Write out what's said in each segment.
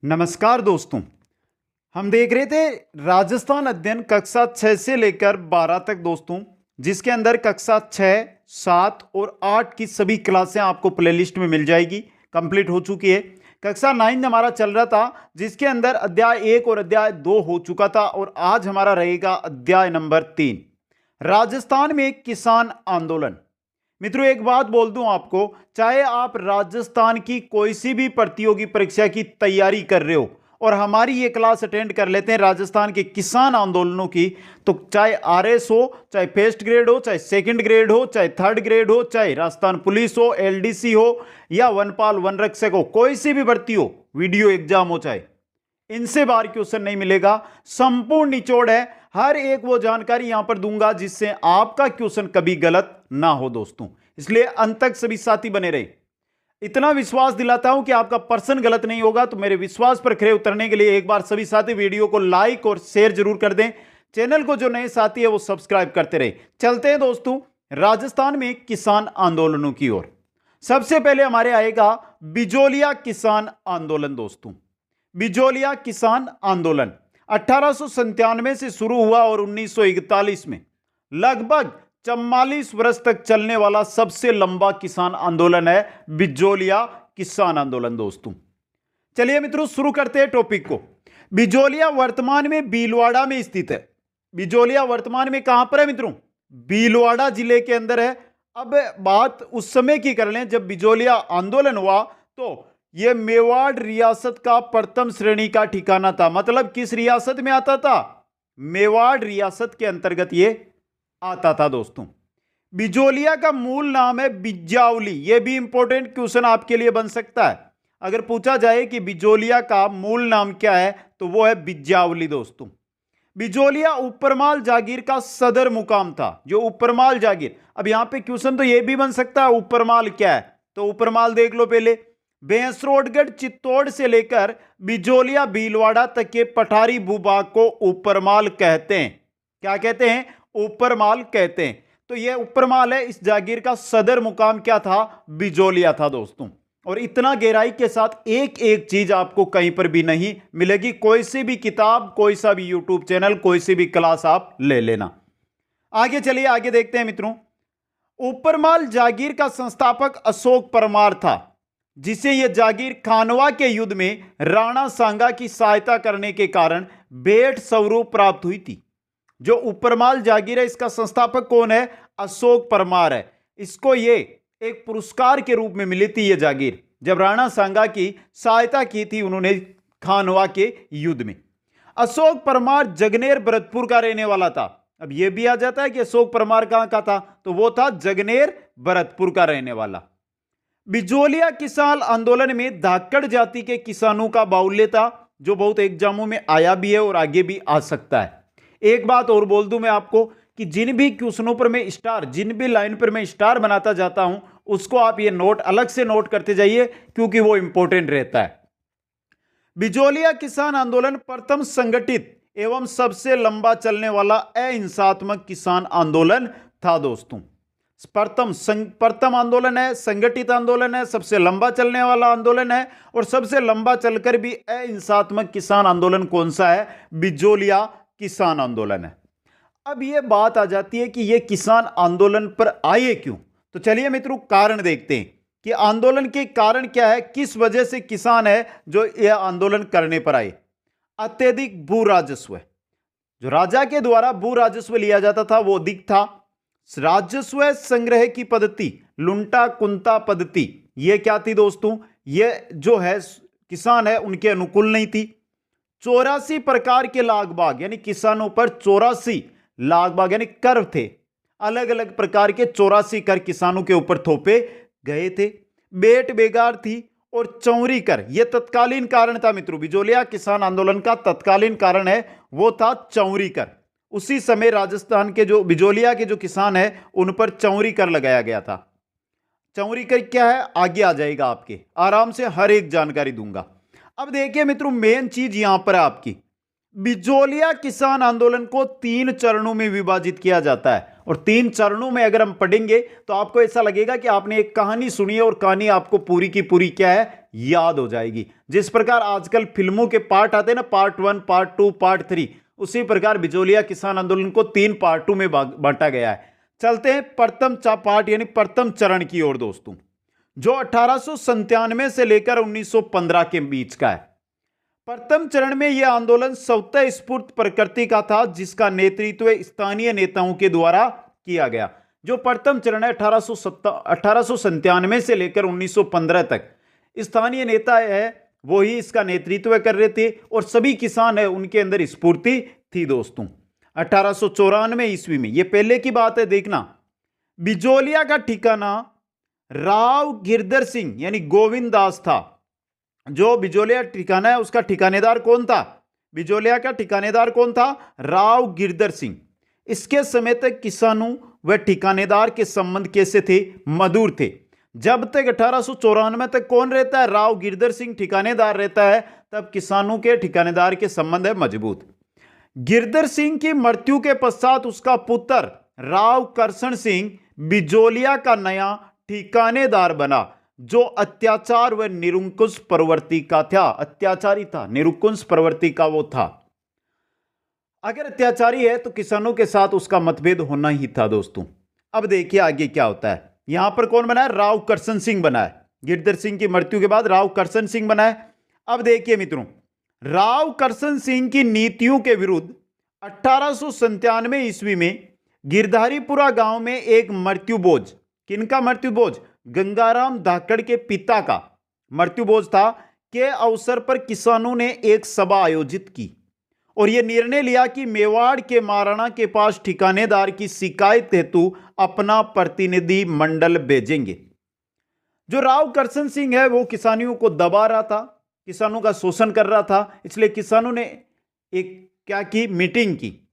नमस्कार दोस्तों। हम देख रहे थे राजस्थान अध्ययन कक्षा 6 से लेकर 12 तक दोस्तों, जिसके अंदर कक्षा 6, 7 और 8 की सभी क्लासें आपको प्लेलिस्ट में मिल जाएगी। कंप्लीट हो चुकी है। कक्षा 9 हमारा चल रहा था, जिसके अंदर अध्याय 1 और अध्याय 2 हो चुका था और आज हमारा रहेगा अध्याय नंबर 3, राजस्थान में किसान आंदोलन। मित्रों, एक बात बोल दूं आपको, चाहे आप राजस्थान की कोई सी भी प्रतियोगी परीक्षा की तैयारी कर रहे हो और हमारी ये क्लास अटेंड कर लेते हैं राजस्थान के किसान आंदोलनों की, तो चाहे आरएस हो, चाहे फर्स्ट ग्रेड हो, चाहे सेकंड ग्रेड हो, चाहे थर्ड ग्रेड हो, चाहे राजस्थान पुलिस हो, एलडीसी हो या वनपाल वन रक्षक हो, कोई सी भी भर्ती हो, वीडियो एग्जाम हो, चाहे इनसे बाहर क्वेश्चन नहीं मिलेगा। संपूर्ण निचोड़ है, हर एक वो जानकारी यहां पर दूंगा जिससे आपका क्वेश्चन कभी गलत ना हो दोस्तों। इसलिए अंत तक सभी साथी बने रहे। इतना विश्वास दिलाता हूं कि आपका पर्सन गलत नहीं होगा, तो मेरे विश्वास पर खरे उतरने के लिए एक बार सभी साथी वीडियो को लाइक और शेयर जरूर कर दें। चैनल को जो नए साथी है वो सब्सक्राइब करते रहे। चलते हैं दोस्तों राजस्थान में किसान आंदोलनों की ओर। सबसे पहले हमारे आएगा बिजोलिया किसान आंदोलन दोस्तों। बिजोलिया किसान आंदोलन 1897 से शुरू हुआ और 1941 में लगभग 44 वर्ष तक चलने वाला सबसे लंबा किसान आंदोलन है बिजोलिया किसान आंदोलन दोस्तों। चलिए मित्रों, शुरू करते हैं टॉपिक को। बिजोलिया वर्तमान में भीलवाड़ा में स्थित है। बिजोलिया वर्तमान में कहां पर है मित्रों? भीलवाड़ा जिले के अंदर है। अब बात उस समय की कर लें जब बिजोलिया आंदोलन हुआ, तो यह मेवाड़ रियासत का प्रथम श्रेणी का ठिकाना था। मतलब किस रियासत में आता था? मेवाड़ रियासत के अंतर्गत यह आता था दोस्तों। बिजोलिया का मूल नाम है बिजावली। यह भी इंपॉर्टेंट क्वेश्चन आपके लिए बन सकता है। अगर पूछा जाए कि बिजोलिया का मूल नाम क्या है, तो वो है बिजावली दोस्तों। बिजोलिया उपरमाल जागीर का सदर मुकाम था। जो उपरमाल जागीर, अब यहां पे क्वेश्चन तो यह भी बन सकता है उपरमाल क्या है, तो उपरमाल देख लो पहले। भैंसरोडगढ़ चित्तौड़ से लेकर बिजोलिया भीलवाड़ा तक के पठारी भूभाग को उपरमाल कहते हैं। क्या कहते हैं? उपरमाल कहते हैं। तो यह उपरमाल है। इस जागीर का सदर मुकाम क्या था? बिजोलिया था दोस्तों। और इतना गहराई के साथ एक एक चीज आपको कहीं पर भी नहीं मिलेगी। कोई सी भी किताब, कोई सा भी यूट्यूब चैनल, कोई सी भी क्लास आप ले लेना। आगे चलिए, आगे देखते हैं मित्रों। उपरमाल जागीर का संस्थापक अशोक परमार था, जिसे यह जागीर खानवा के युद्ध में राणा सांगा की सहायता करने के कारण भेंट स्वरूप प्राप्त हुई थी। जो उपरमाल जागीर है, इसका संस्थापक कौन है? अशोक परमार है। इसको यह एक पुरस्कार के रूप में मिली थी यह जागीर, जब राणा सांगा की सहायता की थी उन्होंने खानवा के युद्ध में। अशोक परमार जगनेर भरतपुर का रहने वाला था। अब यह भी आ जाता है कि अशोक परमार कहां का था, तो वो था जगनेर भरतपुर का रहने वाला। बिजोलिया किसान आंदोलन में धाकड़ जाति के किसानों का बाहुल्य था, जो बहुत एग्जामों में आया भी है और आगे भी आ सकता है। एक बात और बोल दूं मैं आपको कि जिन भी क्वेश्चनों पर मैं स्टार, जिन भी लाइन पर मैं स्टार बनाता जाता हूं, उसको आप ये नोट अलग से नोट करते जाइए, क्योंकि वो इंपॉर्टेंट रहता है। बिजोलिया किसान आंदोलन प्रथम संगठित एवं सबसे लंबा चलने वाला अहिंसात्मक किसान आंदोलन था दोस्तों। प्रथम आंदोलन है, संगठित आंदोलन है, सबसे लंबा चलने वाला आंदोलन है, और सबसे लंबा चलकर भी अहिंसात्मक किसान आंदोलन कौन सा है? बिजोलिया किसान आंदोलन है। अब यह बात आ जाती है कि यह किसान आंदोलन पर आए क्यों। तो चलिए मित्रों, कारण देखते हैं कि आंदोलन के कारण क्या है, किस वजह से किसान है जो यह आंदोलन करने पर आए। अत्यधिक भू राजस्व, जो राजा के द्वारा भू राजस्व लिया जाता था वो अधिक था। राजस्व संग्रह की पद्धति, लुंटा कुंता पद्धति, यह क्या थी दोस्तों? यह जो है किसान है उनके अनुकूल नहीं थी। 84 प्रकार के लाग बाग, यानी किसानों पर 84 लाग बाग यानी कर थे। अलग अलग प्रकार के 84 कर किसानों के ऊपर थोपे गए थे। बेट बेगार थी और चौरी कर, यह तत्कालीन कारण था मित्रों। बिजोलिया किसान आंदोलन का तत्कालीन कारण है वो था चौरी कर। उसी समय राजस्थान के जो बिजोलिया के जो किसान है उन पर चौरी कर लगाया गया था। चौरी कर क्या है आगे आ जाएगा, आपके आराम से हर एक जानकारी दूंगा। अब देखिए मित्रों, मेन चीज यहां पर है आपकी बिजोलिया किसान आंदोलन को 3 चरणों में विभाजित किया जाता है और 3 चरणों में अगर हम पढ़ेंगे तो आपको ऐसा लगेगा कि आपने एक कहानी सुनी है और कहानी आपको पूरी की पूरी क्या है, याद हो जाएगी। जिस प्रकार आजकल फिल्मों के पार्ट आते हैं ना, पार्ट 1, पार्ट 2, पार्ट 3, उसी प्रकार बिजोलिया किसान आंदोलन को 3 पार्टों में बांटा गया है। चलते हैं प्रथम पार्ट यानी प्रथम चरण की ओर दोस्तों, जो 1897 से लेकर 1915 के बीच का है। प्रथम चरण में यह आंदोलन स्वतः स्फूर्त प्रकृति का था, जिसका नेतृत्व स्थानीय नेताओं के द्वारा किया गया। जो प्रथम चरण है 1897 से लेकर 1915 तक स्थानीय नेता है वो ही इसका नेतृत्व कर रहे थे और सभी किसान है उनके अंदर स्फूर्ति थी दोस्तों। 1894 ईस्वी में, यह पहले की बात है, देखना, बिजोलिया का ठिकाना राव गिरधर सिंह यानी गोविंद दास था। जो बिजोलिया ठिकाना है उसका ठिकानेदार कौन था? बिजोलिया का ठिकानेदार कौन था? राव गिरधर सिंह। इसके समय तक किसानों व ठिकानेदार के संबंध कैसे थे? मधुर थे। जब तक 1894 तक कौन रहता है? राव गिरधर सिंह ठिकानेदार रहता है, तब किसानों के ठिकानेदार के संबंध है मजबूत। गिरधर सिंह की मृत्यु के पश्चात उसका पुत्र राव करशन सिंह बिजोलिया का नया ठिकानेदार बना, जो अत्याचार व निरंकुश प्रवृत्ति का था। अत्याचारी था, निरंकुश प्रवृत्ति का वो था। अगर अत्याचारी है तो किसानों के साथ उसका मतभेद होना ही था दोस्तों। अब देखिए आगे क्या होता है। यहां पर कौन बना है? राव करशन सिंह बना है। गिरधर सिंह की मृत्यु के बाद राव करशन सिंह बना है। अब देखिए मित्रों, राव करशन सिंह की नीतियों के विरुद्ध 1897 ईस्वी में गिरधारीपुरा गांव में एक मृत्युभोज, किनका मृत्युभोज? गंगाराम धाकड़ के पिता का मृत्युभोज था, के अवसर पर किसानों ने एक सभा आयोजित की और यह निर्णय लिया कि मेवाड़ के महाराणा के पास ठिकानेदार की शिकायत हेतु अपना प्रतिनिधि मंडल भेजेंगे। जो राव करशन सिंह है वो किसानियों को दबा रहा था, किसानों का शोषण कर रहा था, इसलिए किसानों ने एक क्या की? मीटिंग की,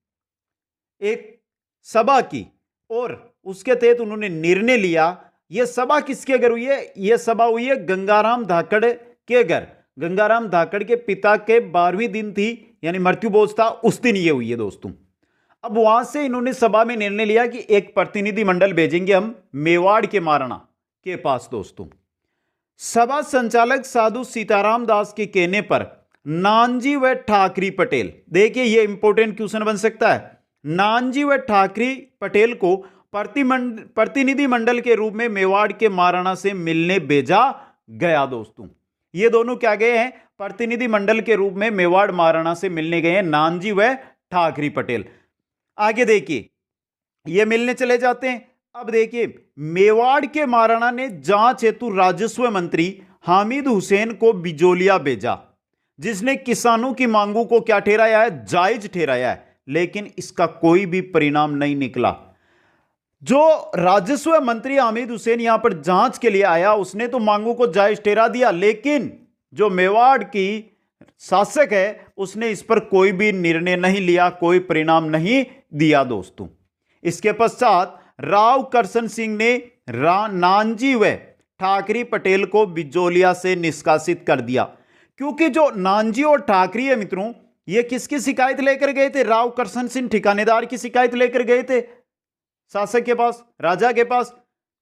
एक सभा की और उसके तहत उन्होंने निर्णय लिया। यह सभा किसके घर हुई है? यह सभा हुई है गंगाराम धाकड़ के घर। गंगाराम धाकड़ के पिता के 12वीं दिन थी, यानी मृत्युभोज था, उस दिन ये हुई है दोस्तों। अब वहां से इन्होंने सभा में निर्णय लिया कि एक प्रतिनिधि मंडल भेजेंगे हम मेवाड़ के महाराणा के पास दोस्तों। सभा संचालक साधु सीताराम दास के कहने पर नानजी व ठाकरी पटेल, देखिए यह इंपॉर्टेंट क्वेश्चन बन सकता है, नानजी व ठाकरी पटेल को प्रतिनिधि मंडल के रूप में मेवाड़ के महाराणा से मिलने भेजा गया दोस्तों। ये दोनों क्या गए हैं? प्रतिनिधि मंडल के रूप में मेवाड़ महाराणा से मिलने गए हैं, नानजी व ठाकरी पटेल। आगे देखिए, ये मिलने चले जाते हैं। अब देखिए, मेवाड़ के महाराणा ने जांच हेतु राजस्व मंत्री हामिद हुसैन को बिजोलिया भेजा, जिसने किसानों की मांगों को क्या ठहराया है? जायज ठहराया है, लेकिन इसका कोई भी परिणाम नहीं निकला। जो राजस्व मंत्री हामिद हुसैन यहां पर जांच के लिए आया, उसने तो मांगों को जायज ठहरा दिया, लेकिन जो मेवाड़ की शासक है उसने इस पर कोई भी निर्णय नहीं लिया, कोई परिणाम नहीं दिया दोस्तों। इसके पश्चात राव करशन सिंह ने नानजी व ठाकरी पटेल को बिजोलिया से निष्कासित कर दिया, क्योंकि जो नानजी और ठाकरी है मित्रों, ये किसकी शिकायत लेकर गए थे? राव करशन सिंह ठिकानेदार की शिकायत लेकर गए थे शासक के पास, राजा के पास।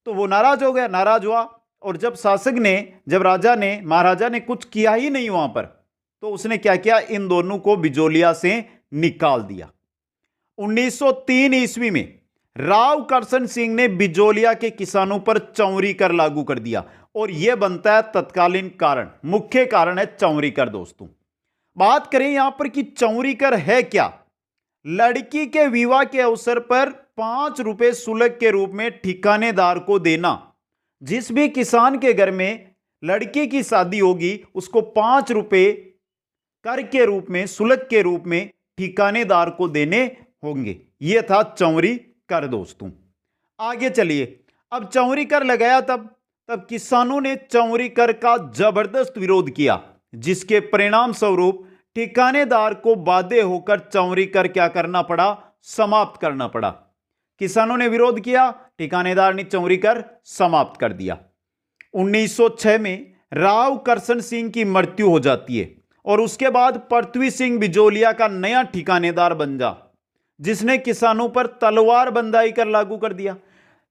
तो वो नाराज हो गया, नाराज हुआ, और जब राजा ने महाराजा ने कुछ किया ही नहीं वहां पर, तो उसने क्या किया? इन दोनों को बिजोलिया से निकाल दिया। 1903 ईस्वी में राव करशन सिंह ने बिजोलिया के किसानों पर चौरी कर लागू कर दिया और यह बनता है तत्कालीन कारण, मुख्य कारण है चौरी कर दोस्तों। बात करें यहां पर कि चौरी कर है क्या? लड़की के विवाह के अवसर पर 5 रुपए शुल्क के रूप में ठिकानेदार को देना। जिस भी किसान के घर में लड़की की शादी होगी उसको 5 रुपए कर के रूप में, शुल्क के रूप में ठिकानेदार को देने होंगे। यह था चौरी कर दोस्तों। आगे चलिए, अब चौरी कर लगाया तब किसानों ने चौरी कर का जबरदस्त विरोध किया, जिसके परिणाम स्वरूप ठिकानेदार को बाध्य होकर चौरी कर क्या करना पड़ा? समाप्त करना पड़ा। किसानों ने विरोध किया, ठिकानेदार ने चौरी कर समाप्त कर दिया। 1906 में राव करशन सिंह की मृत्यु हो जाती है और उसके बाद पृथ्वी सिंह बिजोलिया का नया ठिकानेदार बन जा, जिसने किसानों पर तलवार बंदाई कर लागू कर दिया।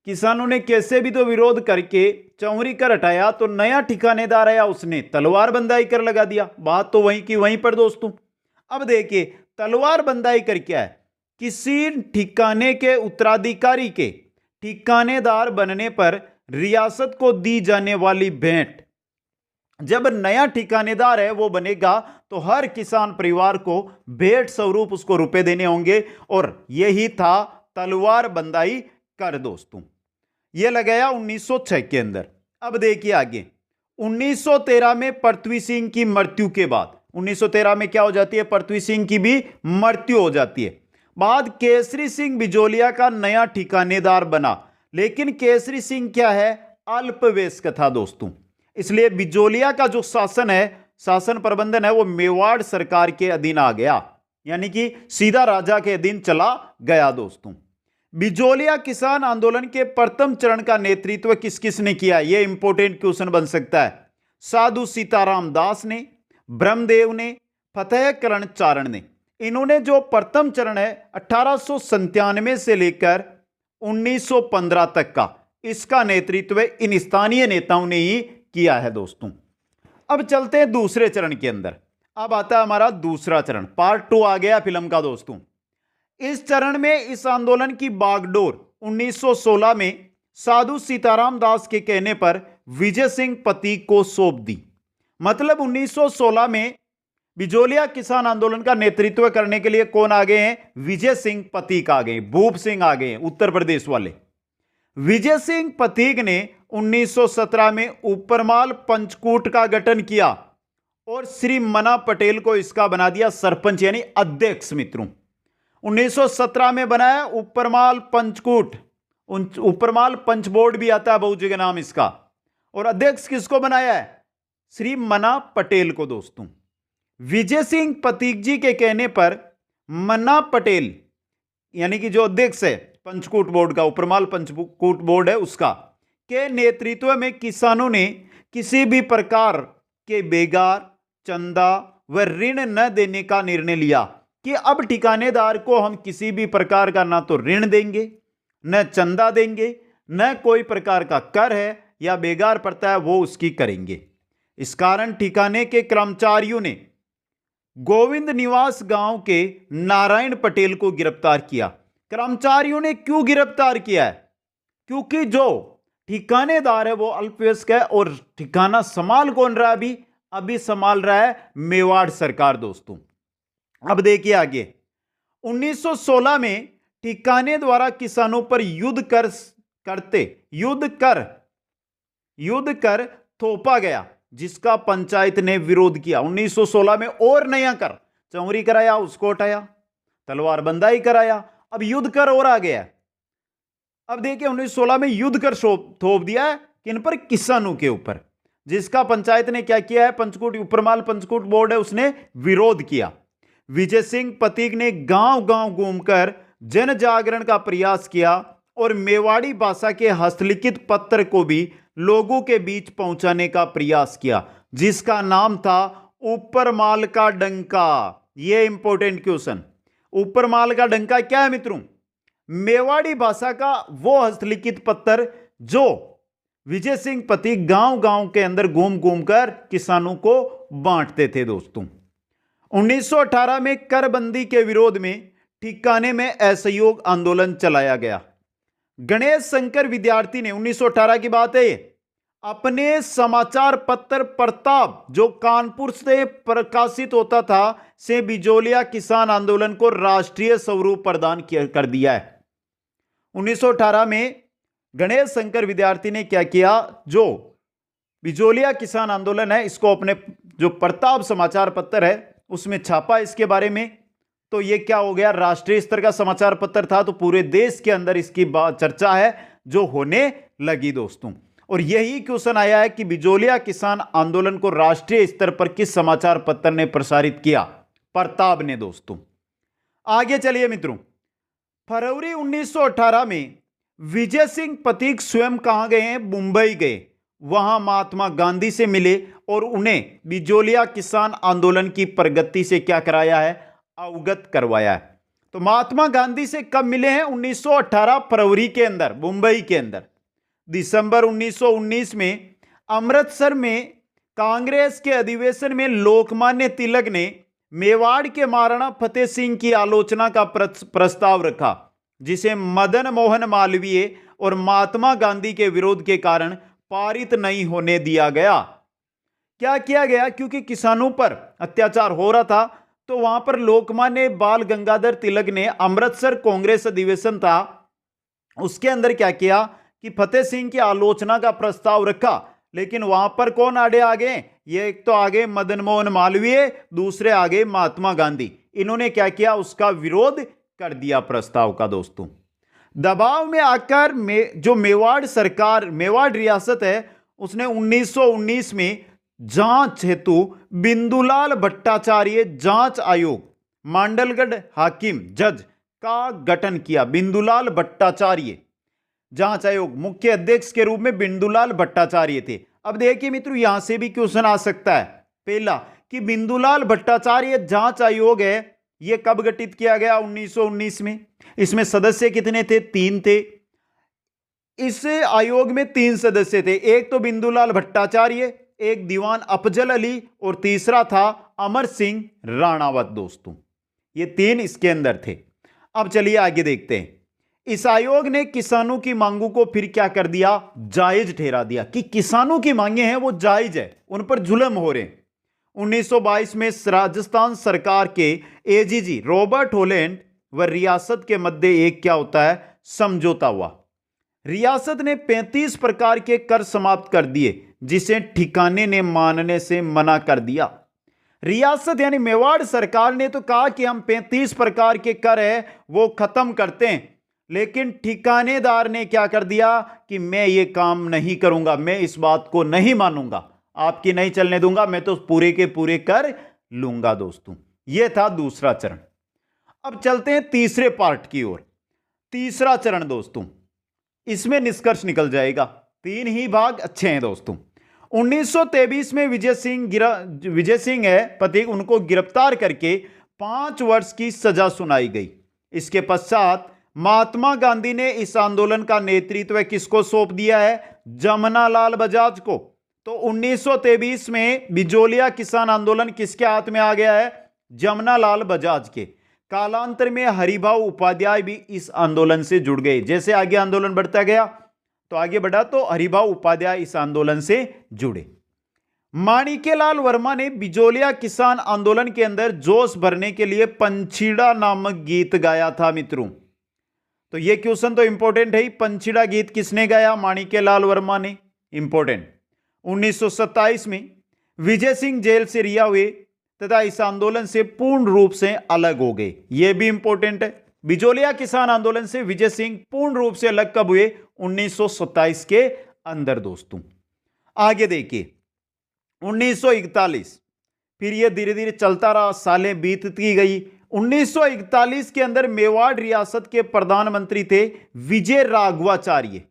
किसानों ने कैसे भी तो विरोध करके चौहरी कर हटाया, तो नया ठिकानेदार आया, उसने तलवार बंदाई कर लगा दिया। बात तो वहीं की वहीं पर दोस्तों। अब देखिए तलवार बंदाई कर क्या है, किसी ठिकाने के उत्तराधिकारी के ठिकानेदार बनने पर रियासत को दी जाने वाली भेंट। जब नया ठिकानेदार है वो बनेगा तो हर किसान परिवार को भेंट स्वरूप उसको रुपए देने होंगे, और यही था तलवार बंदाई कर दोस्तों। यह लगाया 1906 के अंदर। अब देखिए आगे 1913 में पृथ्वी सिंह की मृत्यु के बाद, 1913 में क्या हो जाती है, पृथ्वी सिंह की भी मृत्यु हो जाती है। बाद केसरी सिंह बिजोलिया का नया ठिकानेदार बना, लेकिन केसरी सिंह क्या है, अल्पवयस्क था दोस्तों। इसलिए बिजोलिया का जो शासन है, शासन प्रबंधन है, वो मेवाड़ सरकार के अधीन आ गया, यानी कि सीधा राजा के अधीन चला गया दोस्तों। बिजोलिया किसान आंदोलन के प्रथम चरण का नेतृत्व किस किस ने किया, यह इंपॉर्टेंट क्वेश्चन बन सकता है। साधु सीताराम दास ने, ब्रह्मदेव ने, फतेह करण चारण ने। इन्होंने जो प्रथम चरण है 1897 से लेकर 1915 तक का, इसका नेतृत्व इन स्थानीय नेताओं ने ही किया है दोस्तों। अब चलते हैं दूसरे चरण के अंदर। अब आता है हमारा दूसरा चरण, पार्ट 2 आ गया फिल्म का दोस्तों। इस चरण में इस आंदोलन की बागडोर 1916 में साधु सीताराम दास के कहने पर विजय सिंह पतीक को सौंप दी। मतलब 1916 में बिजोलिया किसान आंदोलन का नेतृत्व करने के लिए कौन आ गए हैं, विजय सिंह पतीक आ गए, भूप सिंह आ गए, उत्तर प्रदेश वाले। विजय सिंह पतीक ने 1917 में ऊपरमाल पंचकूट का गठन किया और श्री मना पटेल को इसका बना दिया सरपंच यानी अध्यक्ष। मित्रों 1917 में बनाया ऊपरमाल पंचकूट, ऊपरमाल पंच बोर्ड भी आता है बहुत जगह नाम इसका, और अध्यक्ष किसको बनाया है, श्री मना पटेल को दोस्तों। विजय सिंह पतीक जी के कहने पर मन्ना पटेल यानी कि जो अध्यक्ष है पंचकूट बोर्ड का, ऊपरमाल पंचकूट बोर्ड है उसका, के नेतृत्व में किसानों ने किसी भी प्रकार के बेगार, चंदा व ऋण न देने का निर्णय लिया कि अब ठिकानेदार को हम किसी भी प्रकार का ना तो ऋण देंगे, न चंदा देंगे, न कोई प्रकार का कर है या बेगार पड़ता है वो उसकी करेंगे। इस कारण ठिकाने के कर्मचारियों ने गोविंद निवास गांव के नारायण पटेल को गिरफ्तार किया। कर्मचारियों ने क्यों गिरफ्तार किया है, क्योंकि जो ठिकानेदार है वो अल्पवयस्क है, और ठिकाना संभाल कौन रहा है, अभी संभाल रहा है मेवाड़ सरकार दोस्तों। अब देखिए आगे 1916 में ठिकाने द्वारा किसानों पर युद्ध कर थोपा गया, जिसका पंचायत ने विरोध किया। 1916 में और नया कर, चौहरी कराया, उसको हटाया, तलवार बंदाई कराया, अब युद्ध कर और आ गया। अब देखिए 1916 में युद्ध कर थोप दिया है किन पर, किसानों के ऊपर, जिसका पंचायत ने क्या किया है, पंचकूट ऊपरमाल पंचकूट बोर्ड है उसने विरोध किया। विजय सिंह पतीक ने गांव गांव घूमकर जन जागरण का प्रयास किया और मेवाड़ी भाषा के हस्तलिखित पत्र को भी लोगों के बीच पहुंचाने का प्रयास किया, जिसका नाम था ऊपरमाल का डंका। यह इंपॉर्टेंट क्वेश्चन, ऊपरमाल का डंका क्या है मित्रों, मेवाड़ी भाषा का वो हस्तलिखित पत्र जो विजय सिंह पतीक गांव गांव के अंदर घूम घूम कर किसानों को बांटते थे दोस्तों। 1918 में करबंदी के विरोध में ठिकाने में असहयोग आंदोलन चलाया गया। गणेश शंकर विद्यार्थी ने 1918 की बात है, अपने समाचार पत्र प्रताप जो कानपुर से प्रकाशित होता था से बिजोलिया किसान आंदोलन को राष्ट्रीय स्वरूप प्रदान कर दिया है। 1918 में गणेश शंकर विद्यार्थी ने क्या किया, जो बिजोलिया किसान आंदोलन है इसको अपने जो प्रताप समाचार पत्र है उसमें छापा इसके बारे में, तो ये क्या हो गया, राष्ट्रीय स्तर का समाचार पत्र था, तो पूरे देश के अंदर इसकी चर्चा है जो होने लगी दोस्तों। और यही क्वेश्चन आया है कि बिजोलिया किसान आंदोलन को राष्ट्रीय स्तर पर किस समाचार पत्र ने प्रसारित किया, प्रताप ने दोस्तों। आगे चलिए मित्रों, फरवरी 1918 में विजय सिंह पतीक स्वयं कहां गए हैं, मुंबई गए, वहां महात्मा गांधी से मिले और उन्हें बिजोलिया किसान आंदोलन की प्रगति से क्या कराया है, अवगत करवाया है। तो महात्मा गांधी से कब मिले हैं, 1918 फरवरी के अंदर मुंबई के अंदर। दिसंबर 1919 में अमृतसर में कांग्रेस के अधिवेशन में लोकमान्य तिलक ने मेवाड़ के महाराणा फतेह सिंह की आलोचना का प्रस्ताव रखा, जिसे मदन मोहन मालवीय और महात्मा गांधी के विरोध के कारण पारित नहीं होने दिया गया। क्या किया गया, क्योंकि किसानों पर अत्याचार हो रहा था, तो वहां पर लोकमान्य बाल गंगाधर तिलक ने अमृतसर कांग्रेस अधिवेशन था, उसके अंदर क्या किया कि फतेह सिंह की आलोचना का प्रस्ताव रखा। लेकिन वहां पर कौन आगे आ गए, ये एक तो आगे मदन मोहन मालवीय, दूसरे आगे महात्मा गांधी। इन्होंने क्या किया, उसका विरोध कर दिया प्रस्ताव का। दोस्तों, दबाव में आकर जो मेवाड़ सरकार, मेवाड़ रियासत है, उसने 1919 में जांच हेतु बिंदुलाल भट्टाचार्य जांच आयोग, मांडलगढ़ हाकिम जज का गठन किया। बिंदुलाल भट्टाचार्य जांच आयोग, मुख्य अध्यक्ष के रूप में बिंदुलाल भट्टाचार्य थे। अब देखिए मित्रों, यहां से भी क्वेश्चन आ सकता है। पहला कि बिंदुलाल भट्टाचार्य जांच आयोग है, यह कब गठित किया गया, 1919 में। इसमें सदस्य कितने थे, 3 थे। इस आयोग में 3 सदस्य थे, एक तो बिंदुलाल भट्टाचार्य, एक दीवान अफजल अली और तीसरा था अमर सिंह राणावत। दोस्तों, ये 3 इसके अंदर थे। अब चलिए आगे देखते हैं। इस आयोग ने किसानों की मांगों को फिर क्या कर दिया, जायज ठहरा दिया कि किसानों की मांगे हैं वो जायज है, उन पर जुल्म हो रहे हैं। 1922 में राजस्थान सरकार के एजीजी रॉबर्ट हॉलैंड व रियासत के मध्य एक क्या होता है, समझौता हुआ। रियासत ने 35 प्रकार के कर समाप्त कर दिए, जिसे ठिकाने ने मानने से मना कर दिया। रियासत यानी मेवाड़ सरकार ने तो कहा कि हम 35 प्रकार के कर है वो खत्म करते हैं, लेकिन ठिकानेदार ने क्या कर दिया कि मैं ये काम नहीं करूंगा, मैं इस बात को नहीं मानूंगा, आपकी नहीं चलने दूंगा, मैं तो पूरे के पूरे कर लूंगा। दोस्तों, यह था दूसरा चरण। अब चलते हैं तीसरे पार्ट की ओर। तीसरा चरण दोस्तों, इसमें निष्कर्ष निकल जाएगा, 3 ही भाग अच्छे हैं। दोस्तों, 1923 में विजय सिंह है पति, उनको गिरफ्तार करके 5 वर्ष की सजा सुनाई गई। इसके पश्चात महात्मा गांधी ने इस आंदोलन का नेतृत्व किसको सौंप दिया है, जमनालाल बजाज को। तो 1923 में बिजोलिया किसान आंदोलन किसके हाथ में आ गया है, जमनालाल बजाज के। कालांतर में हरिभाऊ उपाध्याय भी इस आंदोलन से जुड़ गए। जैसे आगे आंदोलन बढ़ता गया तो आगे बढ़ा, तो हरिभाऊ उपाध्याय इस आंदोलन से जुड़े। माणिक्यलाल वर्मा ने बिजोलिया किसान आंदोलन के अंदर जोश भरने के लिए पंछीड़ा नामक गीत गाया था। मित्रों, तो यह क्वेश्चन तो इंपॉर्टेंट है ही, पंछीड़ा गीत किसने गाया, माणिक्यलाल वर्मा ने, इंपॉर्टेंट। 1927 में विजय सिंह जेल से रिहा हुए तथा इस आंदोलन से पूर्ण रूप से अलग हो गए, यह भी इंपॉर्टेंट है। बिजोलिया किसान आंदोलन से विजय सिंह पूर्ण रूप से अलग कब हुए, 1927 के अंदर। दोस्तों, आगे देखिए 1941, फिर यह धीरे धीरे चलता रहा, सालें बीतती गई। 1941 के अंदर मेवाड़ रियासत के प्रधानमंत्री थे विजय राघवाचार्य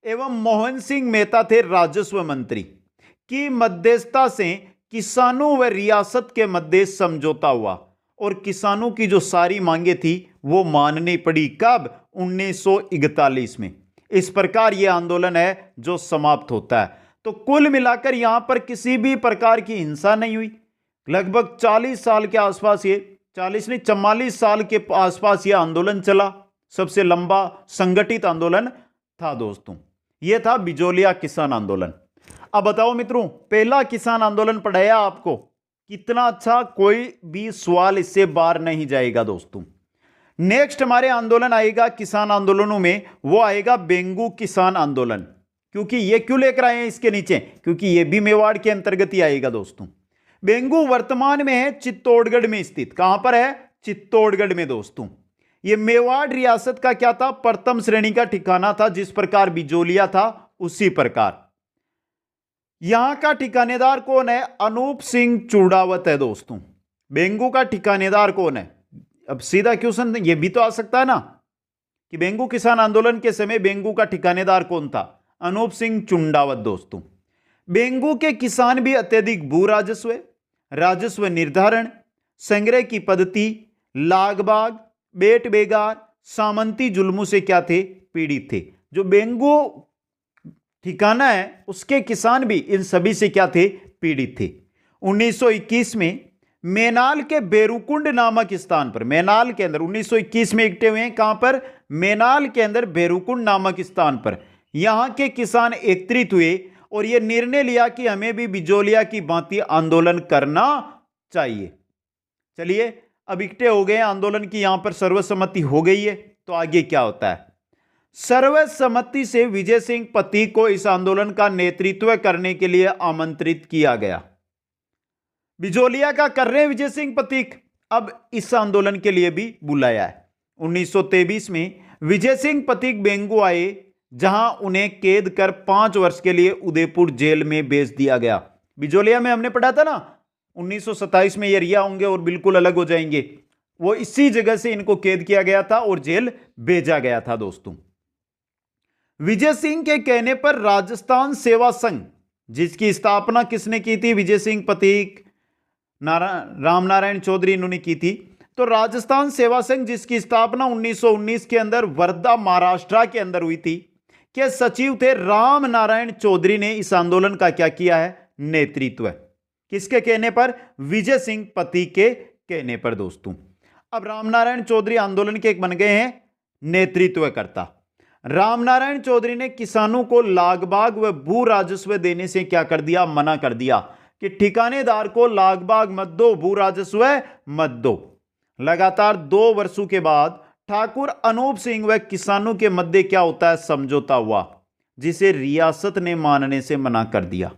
एवं मोहन सिंह मेहता थे राजस्व मंत्री। की मध्यस्थता से किसानों व रियासत के मध्य समझौता हुआ और किसानों की जो सारी मांगे थी वो माननी पड़ी। कब, 1941 में। इस प्रकार यह आंदोलन है जो समाप्त होता है। तो कुल मिलाकर यहां पर किसी भी प्रकार की हिंसा नहीं हुई। लगभग 40 साल के आसपास, ये 40 नहीं 44 साल के आसपास यह आंदोलन चला। सबसे लंबा संगठित आंदोलन था। दोस्तों, यह था बिजोलिया किसान आंदोलन। अब बताओ मित्रों, पहला किसान आंदोलन पढ़ाया आपको, कितना अच्छा, कोई भी सवाल इससे बाहर नहीं जाएगा। दोस्तों, नेक्स्ट हमारे आंदोलन आएगा किसान आंदोलनों में, वो आएगा बेंगू किसान आंदोलन। क्योंकि ये क्यों लेकर आए हैं इसके नीचे, क्योंकि ये भी मेवाड़ के अंतर्गत ही आएगा। दोस्तों, बेंगू वर्तमान में है चित्तौड़गढ़ में स्थित। कहां पर है, चित्तौड़गढ़ में। दोस्तों, ये मेवाड़ रियासत का क्या था, प्रथम श्रेणी का ठिकाना था। जिस प्रकार बिजोलिया था उसी प्रकार यहां का ठिकानेदार कौन है, अनूप सिंह चूड़ावत है। दोस्तों, बेंगू का ठिकानेदार कौन है। अब सीधा क्वेश्चन ये भी तो आ सकता है ना कि बेंगू किसान आंदोलन के समय बेंगू का ठिकानेदार कौन था, अनूप सिंह चूड़ावत। दोस्तों, बेंगू के किसान भी अत्यधिक भू राजस्व, राजस्व निर्धारण, संग्रह की पद्धति, लागबाग, बेट बेगार, सामंती जुल्मों से क्या थे? पीड़ित थे। जो बेंगू ठिकाना है उसके किसान भी इन सभी से क्या थे? पीड़ित थे। 1921 में मेनाल के बेरुकुंड नामक स्थान पर, मेनाल के अंदर 1921 में इकट्ठे हुए हैं, कहां पर? मेनाल के अंदर बेरुकुंड नामक स्थान पर यहां के किसान एकत्रित हुए और यह निर्णय लिया कि हमें भी बिजोलिया की भांति आंदोलन करना चाहिए। चलिए, अब इकट्ठे हो गए, आंदोलन की यहां पर सर्वसम्मति हो गई है, तो आगे क्या होता है? सर्वसम्मति से विजय सिंह पतीक को इस आंदोलन का नेतृत्व करने के लिए आमंत्रित किया गया। बिजोलिया का कर रहे हैं विजय सिंह पतीक, अब इस आंदोलन के लिए भी बुलाया है। 1923 में विजय सिंह पतीक बेंगू आए, जहां उन्हें कैद कर 5 वर्ष के लिए उदयपुर जेल में भेज दिया गया। बिजोलिया में हमने पढ़ा था ना 1927 में ये रिहा होंगे और बिल्कुल अलग हो जाएंगे, वो इसी जगह से इनको कैद किया गया था और जेल भेजा गया था। दोस्तों, विजय सिंह के कहने पर राजस्थान सेवा संघ, जिसकी स्थापना किसने की थी? विजय सिंह पतीक, रामनारायण चौधरी इन्होंने की थी। तो राजस्थान सेवा संघ जिसकी स्थापना 1919 के अंदर वर्धा महाराष्ट्र के अंदर हुई थी, के सचिव थे राम नारायण चौधरी ने इस आंदोलन का क्या किया है? नेतृत्व। किसके कहने पर? विजय सिंह पतीक के कहने पर। दोस्तों, अब रामनारायण चौधरी आंदोलन के एक बन गए हैं नेतृत्वकर्ता। रामनारायण चौधरी ने किसानों को लागबाग व भू राजस्व देने से क्या कर दिया? मना कर दिया कि ठिकानेदार को लागबाग मत दो, भू राजस्व मत दो। लगातार 2 वर्षों के बाद ठाकुर अनूप सिंह व किसानों के मध्य क्या होता है? समझौता हुआ, जिसे रियासत ने मानने से मना कर दिया।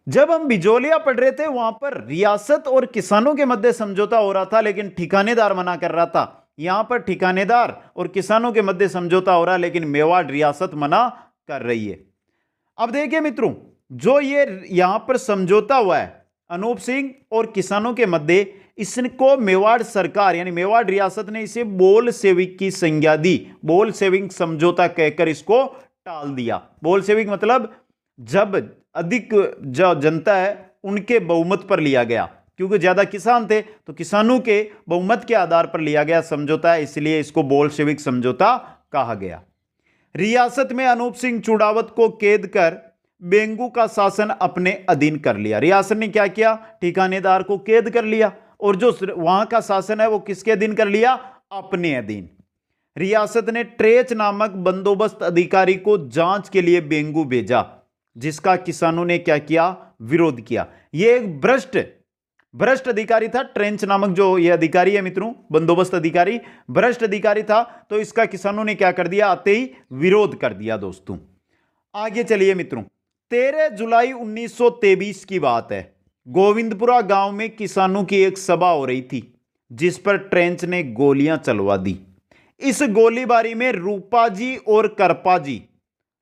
जब हम बिजोलिया पढ़ रहे थे वहां पर रियासत और किसानों के मध्य समझौता हो रहा था, लेकिन ठिकानेदार मना कर रहा था। यहां पर ठिकानेदार और किसानों के मध्य समझौता हो रहा है, लेकिन मेवाड़ रियासत मना कर रही है। अब देखिए मित्रों, जो ये यहां पर समझौता हुआ है अनूप सिंह और किसानों के मध्य, इसको मेवाड़ सरकार यानी मेवाड़ रियासत ने इसे बोल सेविक की संज्ञा दी। बोल सेविक समझौता कहकर इसको टाल दिया। बोल सेविक मतलब जब अधिक जो जनता है उनके बहुमत पर लिया गया, क्योंकि ज्यादा किसान थे तो किसानों के बहुमत के आधार पर लिया गया समझौता, इसलिए इसको बोल्शेविक समझौता कहा गया। रियासत में अनूप सिंह चुड़ावत को कैद कर बेंगू का शासन अपने अधीन कर लिया। रियासत ने क्या किया? ठिकानेदार को कैद कर लिया और जो वहां का शासन है वो किसके अधीन कर लिया? अपने अधीन। रियासत ने ट्रेच नामक बंदोबस्त अधिकारी को जांच के लिए बेंगू भेजा, जिसका किसानों ने क्या किया? विरोध किया। यह एक भ्रष्ट अधिकारी था। ट्रेंच नामक जो यह अधिकारी है मित्रों, बंदोबस्त अधिकारी, भ्रष्ट अधिकारी था, तो इसका किसानों ने क्या कर दिया? आते ही विरोध कर दिया। दोस्तों, आगे चलिए मित्रों, 13 जुलाई 1923 की बात है। गोविंदपुरा गांव में किसानों की एक सभा हो रही थी, जिस पर ट्रेंच ने गोलियां चलवा दी। इस गोलीबारी में रूपाजी और करपाजी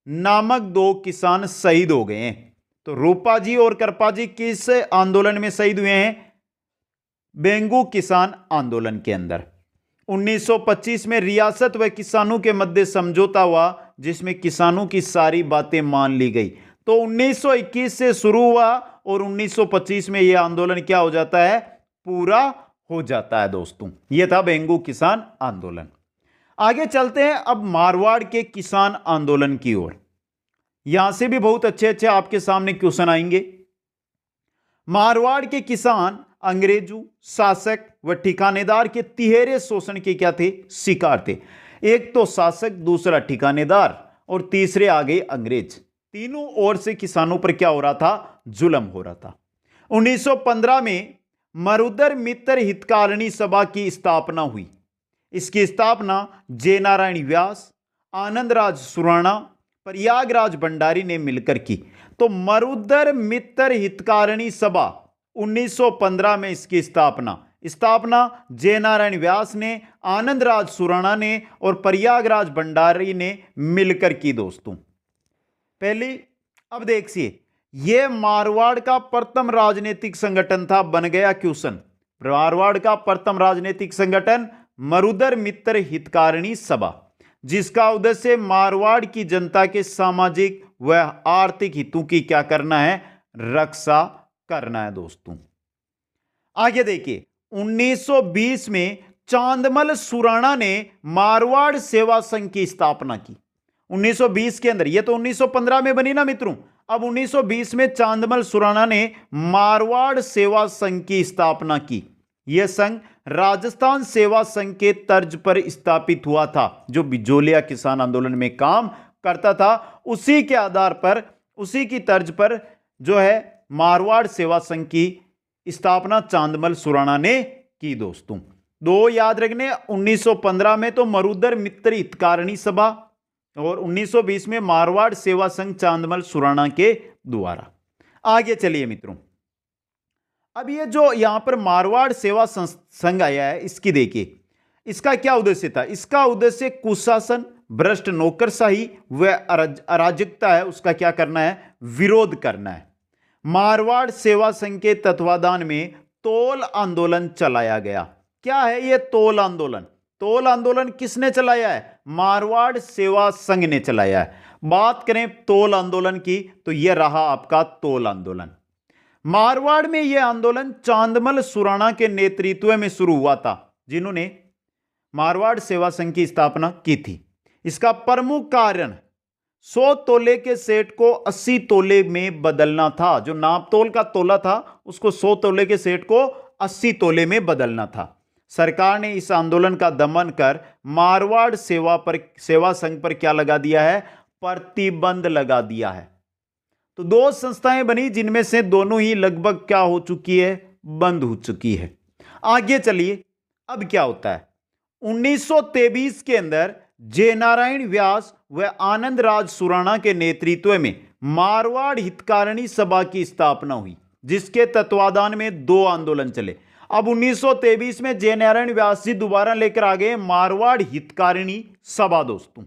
नामक 2 किसान शहीद हो गए हैं। तो रूपाजी और करपाजी किस आंदोलन में शहीद हुए हैं? बेंगू किसान आंदोलन के अंदर। 1925 में रियासत व किसानों के मध्य समझौता हुआ, जिसमें किसानों की सारी बातें मान ली गई। तो 1921 से शुरू हुआ और 1925 में यह आंदोलन क्या हो जाता है? पूरा हो जाता है। दोस्तों, यह था बेंगू किसान आंदोलन। आगे चलते हैं अब मारवाड़ के किसान आंदोलन की ओर। यहां से भी बहुत अच्छे आपके सामने क्वेश्चन आएंगे। मारवाड़ के किसान अंग्रेजों, शासक व ठिकानेदार के तिहरे शोषण के क्या थे? शिकार थे। एक तो शासक, दूसरा ठिकानेदार और तीसरे आ गए अंग्रेज। तीनों ओर से किसानों पर क्या हो रहा था? जुल्म हो रहा था। 1915 में मरुधर मित्र हितकारिणी सभा की स्थापना हुई। इसकी स्थापना जय नारायण व्यास, आनंदराज सुराणा, प्रयागराज भंडारी ने मिलकर की। तो मरुधर मित्र हितकारिणी सभा 1915 में इसकी स्थापना जय नारायण व्यास ने, आनंदराज सुराणा ने और प्रयागराज भंडारी ने मिलकर की। दोस्तों, पहली अब देखिए, यह मारवाड़ का प्रथम राजनीतिक संगठन था। बन गया क्वेश्चन, मारवाड़ का प्रथम राजनीतिक संगठन मरुधर मित्र हितकारिणी सभा, जिसका उद्देश्य मारवाड़ की जनता के सामाजिक वह आर्थिक हितों की क्या करना है, रक्षा करना है दोस्तों। आगे देखिए 1920 में चांदमल सुराणा ने मारवाड़ सेवा संघ की स्थापना की। 1920 के अंदर, ये तो 1915 में बनी ना मित्रों, अब 1920 में चांदमल सुराणा ने मारवाड़ सेवा संघ की स्थापना की। यह संघ राजस्थान सेवा संघ के तर्ज पर स्थापित हुआ था, जो बिजोलिया किसान आंदोलन में काम करता था। उसी के आधार पर, उसी की तर्ज पर जो है मारवाड़ सेवा संघ की स्थापना चांदमल सुराणा ने की दोस्तों। दो याद रखने, 1915 में तो मरुधर मित्र हितकारिणी सभा और 1920 में मारवाड़ सेवा संघ चांदमल सुराणा के द्वारा। आगे चलिए मित्रों, अब ये जो यहां पर मारवाड़ सेवा संघ आया है, इसकी देखिए इसका क्या उद्देश्य था। इसका उद्देश्य कुशासन, भ्रष्ट नौकरशाही व अराजकता है, उसका क्या करना है, विरोध करना है। मारवाड़ सेवा संघ के तत्वाधान में तोल आंदोलन चलाया गया। क्या है यह तोल आंदोलन? तोल आंदोलन किसने चलाया है? मारवाड़ सेवा संघ ने चलाया है। बात करें तोल आंदोलन की तो यह रहा आपका तोल आंदोलन। मारवाड़ में यह आंदोलन चांदमल सुराणा के नेतृत्व में शुरू हुआ था, जिन्होंने मारवाड़ सेवा संघ की स्थापना की थी। इसका प्रमुख कारण 100 तोले के सेट को 80 तोले में बदलना था। जो नापतोल का तोला था उसको 100 तोले के सेट को 80 तोले में बदलना था। सरकार ने इस आंदोलन का दमन कर मारवाड़ सेवा संघ पर क्या लगा दिया है, प्रतिबंध लगा दिया है। तो दो संस्थाएं बनी, जिनमें से दोनों ही लगभग क्या हो चुकी है, बंद हो चुकी है। आगे चलिए, अब क्या होता है 1923 के अंदर जयनारायण व्यास व आनंद राज सुराणा के नेतृत्व में मारवाड़ हितकारिणी सभा की स्थापना हुई, जिसके तत्वाधान में दो आंदोलन चले। अब 1923 में जयनारायण व्यास जी दोबारा लेकर आ गए मारवाड़ हितकारिणी सभा दोस्तों।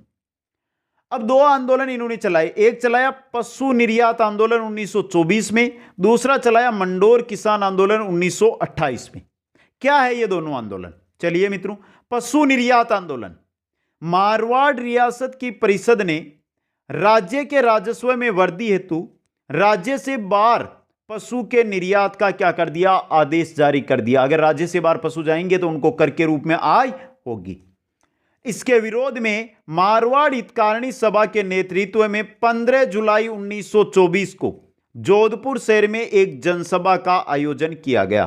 अब दो आंदोलन इन्होंने चलाए, एक चलाया पशु निर्यात आंदोलन 1924 में, दूसरा चलाया मंडोर किसान आंदोलन 1928 में। क्या है ये दोनों आंदोलन? चलिए मित्रों, पशु निर्यात आंदोलन, मारवाड़ रियासत की परिषद ने राज्य के राजस्व में वृद्धि हेतु राज्य से बाहर पशु के निर्यात का क्या कर दिया, आदेश जारी कर दिया। अगर राज्य से बाहर पशु जाएंगे तो उनको कर के रूप में आय होगी। इसके विरोध में मारवाड़ हितकारिणी सभा के नेतृत्व में 15 जुलाई 1924 को जोधपुर शहर में एक जनसभा का आयोजन किया गया।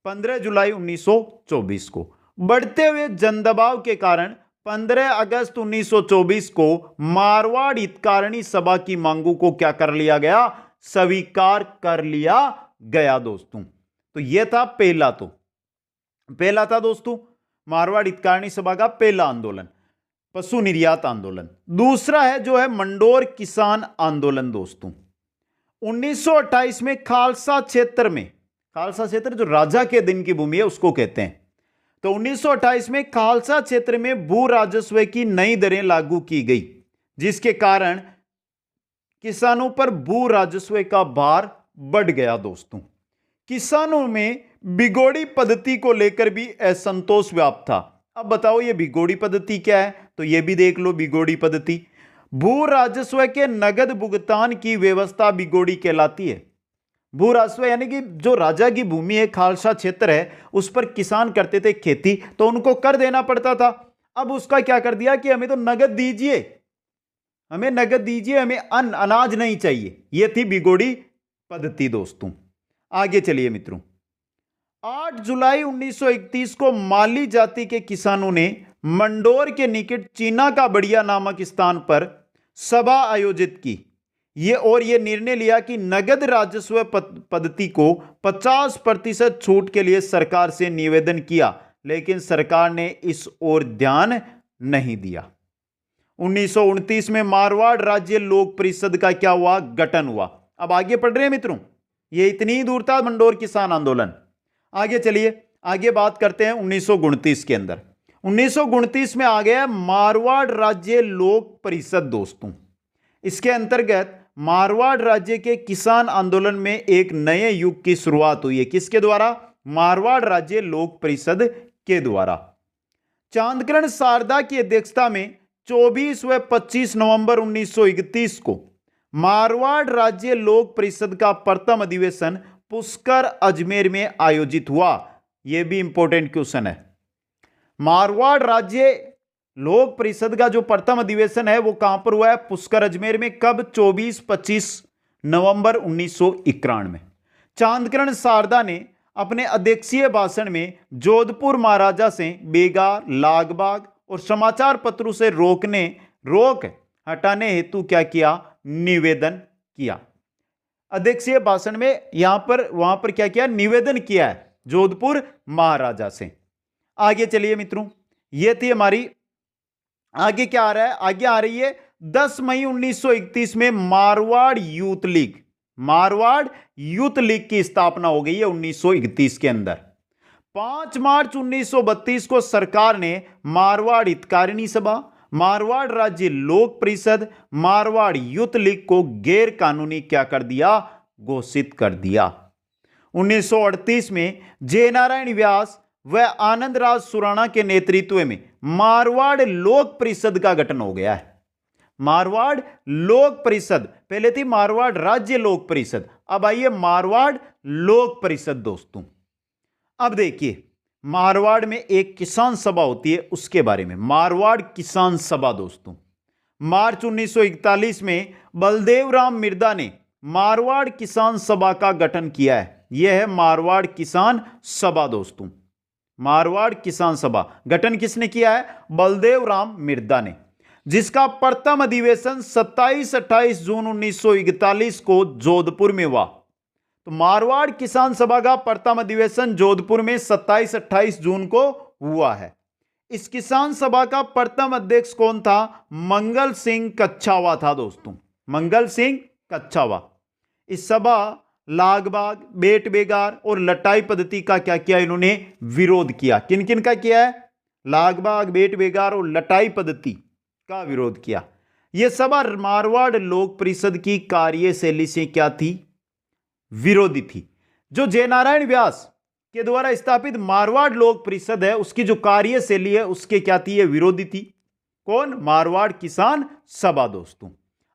15 जुलाई 1924 को बढ़ते हुए जनदबाव के कारण 15 अगस्त 1924 को मारवाड़ हितकारिणी सभा की मांगों को क्या कर लिया गया, स्वीकार कर लिया गया दोस्तों। तो यह था पहला था दोस्तों मारवाड़ हितकारिणी सभा का पहला आंदोलन, पशु निर्यात आंदोलन। दूसरा है जो है मंडोर किसान आंदोलन दोस्तों। 1928 में खालसा क्षेत्र में, खालसा क्षेत्र जो राजा के दिन की भूमि है उसको कहते हैं, तो 1928 में खालसा क्षेत्र में भू राजस्व की नई दरें लागू की गई, जिसके कारण किसानों पर भू राजस्व का भार बढ़ गया दोस्तों। किसानों में बिगोड़ी पद्धति को लेकर भी असंतोष व्याप्त था। अब बताओ ये बिगोड़ी पद्धति क्या है, तो ये भी देख लो। बिगोड़ी पद्धति भू राजस्व के नगद भुगतान की व्यवस्था बिगोड़ी कहलाती है। भू राजस्व यानी कि जो राजा की भूमि है, खालसा क्षेत्र है, उस पर किसान करते थे खेती, तो उनको कर देना पड़ता था। अब उसका क्या कर दिया कि हमें तो नगद दीजिए, हमें नगद दीजिए, हमें अनाज नहीं चाहिए। यह थी बिगोड़ी पद्धति दोस्तों। आगे चलिए मित्रों, 8 जुलाई 1931 को माली जाति के किसानों ने मंडोर के निकट चीना का बढ़िया नामक स्थान पर सभा आयोजित की। ये निर्णय लिया कि नगद राजस्व पद्धति को 50% छूट के लिए सरकार से निवेदन किया, लेकिन सरकार ने इस ओर ध्यान नहीं दिया। 1929 में मारवाड़ राज्य लोक परिषद का क्या हुआ, गठन हुआ। अब आगे पढ़ रहे हैं मित्रों, ये इतनी ही दूर था मंडोर किसान आंदोलन। आगे चलिए, आगे बात करते हैं 1929 के अंदर। 1929 में आ गया मारवाड़ राज्य लोक परिषद दोस्तों। इसके अंतर्गत मारवाड़ राज्य के किसान आंदोलन में एक नए युग की शुरुआत हुई है। किसके द्वारा? मारवाड़ राज्य लोक परिषद के द्वारा। चांदकरण शारदा की अध्यक्षता में 24 व 25 नवंबर 1931 को मारवाड़ राज्य लोक परिषद का प्रथम अधिवेशन पुष्कर अजमेर में आयोजित हुआ। यह भी इंपॉर्टेंट क्वेश्चन है। मारवाड़ राज्य लोक परिषद का जो प्रथम अधिवेशन है वो कहां पर हुआ है? पुष्कर अजमेर में। कब? 24-25 नवंबर 1991 में। चांदकरण शारदा ने अपने अध्यक्षीय भाषण में जोधपुर महाराजा से बेगार, लागबाग और समाचार पत्रों से रोक हटाने हेतु क्या किया? निवेदन किया। अध्यक्षीय भाषण में वहां पर क्या किया? निवेदन किया है जोधपुर महाराजा से। आगे चलिए मित्रों, यह थी हमारी। आगे क्या आ रहा है? आगे आ रही है 10 मई 1931 में मारवाड़ यूथ लीग की स्थापना हो गई है 1931 के अंदर। 5 मार्च 1932 को सरकार ने मारवाड़ हितकारिणी सभा, मारवाड़ राज्य लोक परिषद, मारवाड़ यूथ लीग को गैर कानूनी क्या कर दिया? घोषित कर दिया। 1938 में जयनारायण व्यास व आनंदराज सुराणा के नेतृत्व में मारवाड़ लोक परिषद का गठन हो गया है। मारवाड़ लोक परिषद, पहले थी मारवाड़ राज्य लोक परिषद, अब आइए मारवाड़ लोक परिषद दोस्तों। अब देखिए, मारवाड़ में एक किसान सभा होती है, उसके बारे में। मारवाड़ किसान सभा दोस्तों, मार्च 1941 में बलदेव राम मिर्दा ने मारवाड़ किसान सभा का गठन किया है। यह है मारवाड़ किसान सभा दोस्तों। मारवाड़ किसान सभा गठन किसने किया है? बलदेव राम मिर्दा ने, जिसका प्रथम अधिवेशन 27-28 जून 1941 को जोधपुर में हुआ। तो मारवाड़ किसान सभा का प्रथम अधिवेशन जोधपुर में 27-28 जून को हुआ है। इस किसान सभा का प्रथम अध्यक्ष कौन था? मंगल सिंह कच्छावा था दोस्तों, मंगल सिंह कच्छावा। इस सभा लागबाग, बेट बेगार और लटाई पद्धति का क्या किया? इन्होंने विरोध किया। किन किन का किया है? लागबाग, बेट बेगार और लटाई पद्धति का विरोध किया। यह सभा मारवाड़ लोक परिषद की कार्यशैली से क्या थी? विरोधी थी। जो जयनारायण व्यास के द्वारा स्थापित मारवाड़ लोक परिषद है, उसकी जो कार्यशैली है उसके क्या थी? यह विरोधी थी। कौन? मारवाड़ किसान सभा दोस्तों।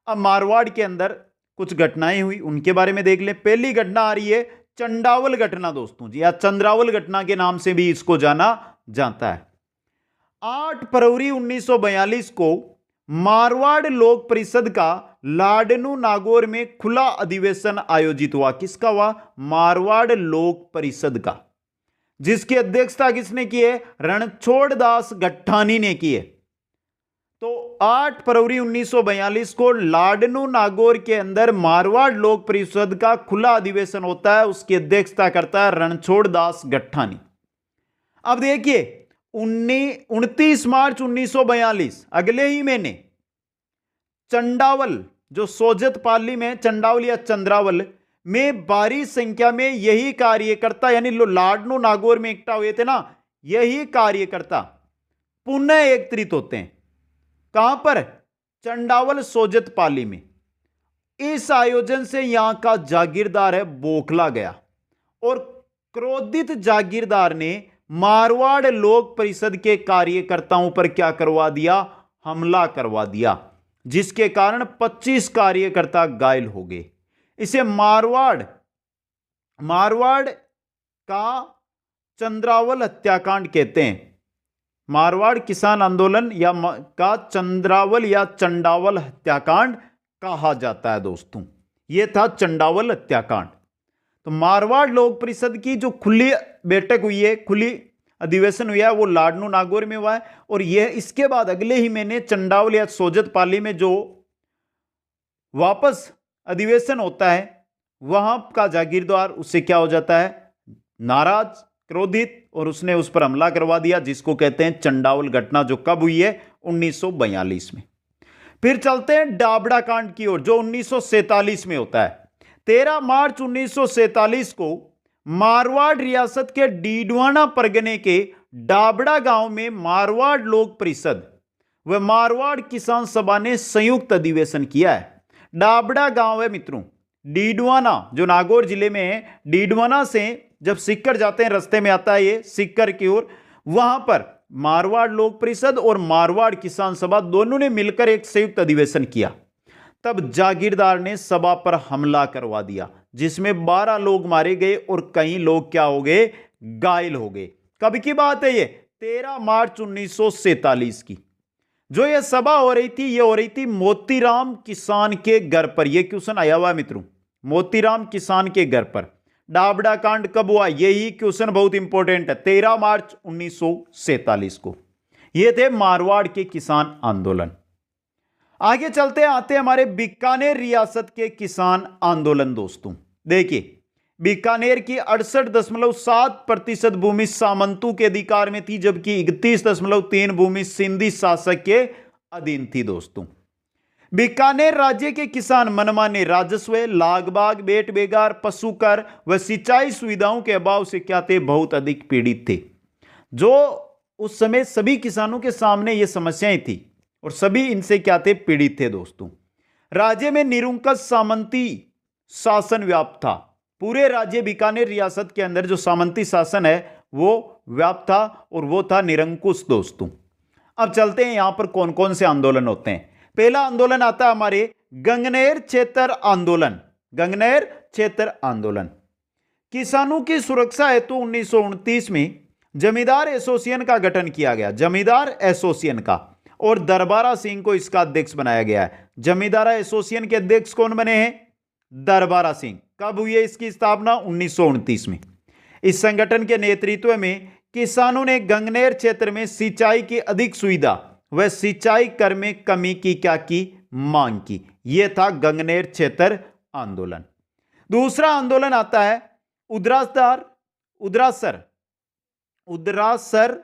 अब मारवाड़ के अंदर कुछ घटनाएं हुई, उनके बारे में देख ले। पहली घटना आ रही है चंडावल घटना दोस्तों जी, या चंद्रावल घटना के नाम से भी इसको जाना जाता है। 8 फरवरी 1942 को मारवाड़ लोक परिषद का लाडनू नागौर में खुला अधिवेशन आयोजित हुआ। किसका हुआ? मारवाड़ लोक परिषद का, जिसकी अध्यक्षता किसने की है? रणछोड़ दास गट्ठानी ने की है। तो 8 फरवरी 1942 को लाडनू नागौर के अंदर मारवाड़ लोक परिषद का खुला अधिवेशन होता है, उसकी अध्यक्षता करता है रणछोड़ दास गट्ठानी। अब देखिए 29 मार्च 1942, अगले ही महीने, चंडावल, जो सोजत पाली में चंडावल या चंद्रावल में भारी संख्या में यही कार्यकर्ता, यानी लाडनू नागौर में इकट्ठा हुए थे ना, यही कार्यकर्ता पुनः एकत्रित होते हैं। कहां पर? चंडावल सोजत पाली में। इस आयोजन से यहां का जागीरदार है बौखला गया और क्रोधित जागीरदार ने मारवाड़ लोक परिषद के कार्यकर्ताओं पर क्या करवा दिया? हमला करवा दिया, जिसके कारण 25 कार्यकर्ता घायल हो गए। इसे मारवाड़ का चंद्रावल हत्याकांड कहते हैं। मारवाड़ किसान आंदोलन का चंद्रावल या चंडावल हत्याकांड कहा जाता है दोस्तों। यह था चंडावल हत्याकांड। तो मारवाड़ लोक परिषद की जो खुली बैठक हुई है, खुली अधिवेशन हुआ है, वो लाडनू नागौर में हुआ है। और यह इसके बाद अगले ही महीने चंडावल या सोजत पाली में जो वापस अधिवेशन होता है, वहां का जागीरदार उससे क्या हो जाता है? नाराज, क्रोधित, और उसने उस पर हमला करवा दिया, जिसको कहते हैं चंडावल घटना, जो कब हुई है? 1942 में। फिर चलते हैं डाबड़ा कांड की ओर, जो 1947 में होता है। 13 मार्च 1947 को मारवाड़ रियासत के डीडवाना परगने के डाबड़ा गांव में मारवाड़ लोक परिषद व मारवाड़ किसान सभा ने संयुक्त अधिवेशन किया है। डाबड़ा गांव है मित्रों, डीडवाना जो नागौर जिले में है। डीडवाना से जब सिक्कर जाते हैं, रास्ते में आता है ये सिक्कर की ओर, वहां पर मारवाड़ लोक परिषद और मारवाड़ किसान सभा दोनों ने मिलकर एक संयुक्त अधिवेशन किया। तब जागीरदार ने सभा पर हमला करवा दिया, जिसमें 12 लोग मारे गए और कई लोग क्या हो गए, घायल हो गए। कब की बात है ये, 13 मार्च 1947 की। जो ये सभा हो रही थी, ये हो रही थी मोतीराम किसान के घर पर। यह क्वेश्चन आया हुआ है मित्रों, मोतीराम किसान के घर पर। डाबडा कांड कब हुआ, यही क्वेश्चन बहुत इंपॉर्टेंट है, 13 मार्च 1947 को। ये थे मारवाड़ के किसान आंदोलन। आगे चलते आते हैं हमारे बीकानेर रियासत के किसान आंदोलन। दोस्तों देखिए, बीकानेर की 68.7% भूमि सामंतों के अधिकार में थी, जबकि 31.3 भूमि सिंधी शासक के अधीन थी। दोस्तों बीकानेर राज्य के किसान मनमाने राजस्व, लागबाग, बेट बेगार, पशु कर व सिंचाई सुविधाओं के अभाव से क्या थे, बहुत अधिक पीड़ित थे। जो उस समय सभी किसानों के सामने ये समस्याएं थी और सभी इनसे क्या थे, पीड़ित थे। दोस्तों राज्य में निरंकुश सामंती शासन व्याप्त था। पूरे राज्य बीकानेर रियासत के अंदर जो सामंती शासन है वो व्याप्त था और वो था निरंकुश। दोस्तों अब चलते हैं यहां पर कौन कौन से आंदोलन होते हैं। पहला आंदोलन आता है हमारे गंगनेर क्षेत्र आंदोलन। गंगनेर क्षेत्र आंदोलन किसानों की सुरक्षा हेतु 1929 में जमींदार एसोसिएशन का गठन किया गया, जमींदार एसोसिएशन का, और दरबारा सिंह को इसका अध्यक्ष बनाया गया है। जमींदार एसोसिएशन के अध्यक्ष कौन बने हैं, दरबारा सिंह। कब हुई है इसकी स्थापना, 1929 में। इस संगठन के नेतृत्व में किसानों ने गंगनेर क्षेत्र में सिंचाई की अधिक सुविधा व सिंचाई कर में कमी की क्या की, मांग की। यह था गंगनेर क्षेत्र आंदोलन। दूसरा आंदोलन आता है उदरासर